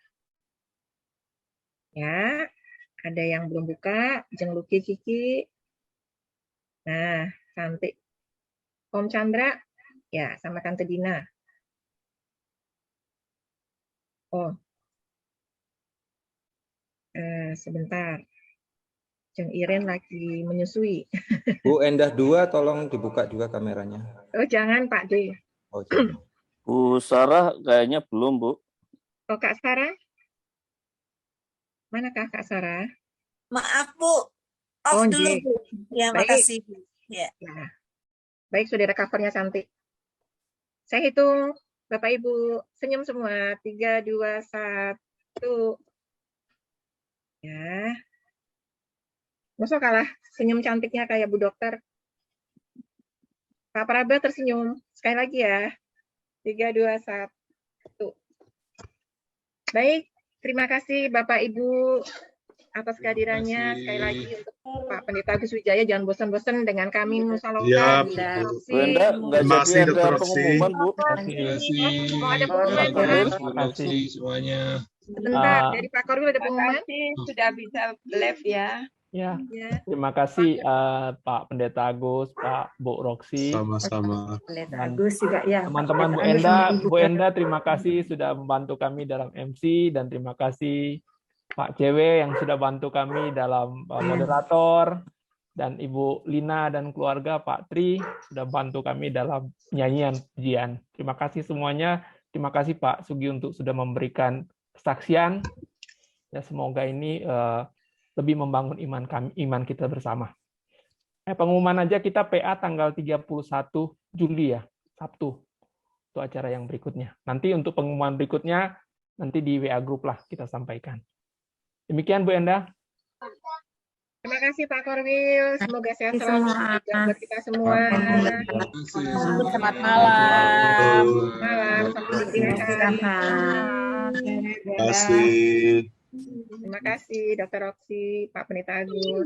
Ya, ada yang belum buka, Jeng Luki Kiki. Nah, cantik. Om Chandra, ya, sama Tante Dina. Oh, sebentar. Jeng Iren lagi menyusui. Bu Endah 2, tolong dibuka juga kameranya. Oh, jangan Pak D. Oh, jangan. Bu Sarah kayaknya belum, Bu. Oh, Kak Sarah? Manakah Kak Sarah? Maaf, Bu. Off Oh, dulu, Bu. Ya, baik. makasih. Ya. Ya. Baik, saudara covernya cantik. Saya hitung, Bapak Ibu, senyum semua. 3, 2, 1. Ya. Masa kalah senyum cantiknya kayak Bu Dokter. Pak Praba tersenyum. Sekali lagi ya. 3, 2, 1. Baik, terima kasih Bapak Ibu atas kehadirannya. Sekali lagi untuk Pak Pendeta Agus Wijaya, jangan bosan-bosan dengan kami Nusa Loka. Bu Enda nggak jadi ada pengumuman, Bu. Mau ada pengumuman, Pak? Terima kasih semuanya. Sebentar, dari Pak Korwil ada pengumuman? Sudah bisa live ya. Ya, terima kasih Pak Pendeta Agus, Pak Bu Roksi. Sama-sama. Dan Bagus juga ya. teman-teman Bu Enda, terima kasih sudah membantu kami dalam MC, dan terima kasih Pak CW yang sudah bantu kami dalam moderator, dan Ibu Lina dan keluarga, Pak Tri sudah bantu kami dalam nyanyian pujian. Terima kasih semuanya. Terima kasih Pak Sugi untuk sudah memberikan kesaksian. Ya, semoga ini lebih membangun iman kita bersama. Pengumuman aja, kita PA tanggal 31 Juli ya, Sabtu. Itu acara yang berikutnya. Nanti untuk pengumuman berikutnya, nanti di WA Group lah kita sampaikan. Demikian Bu Enda. Terima kasih Pak Korwil. Semoga sehat selalu buat kita semua. Selamat malam. Malam. Sampai Terima Terima kasih. Terima kasih Dr. Roksi, Pak Pendeta Agus.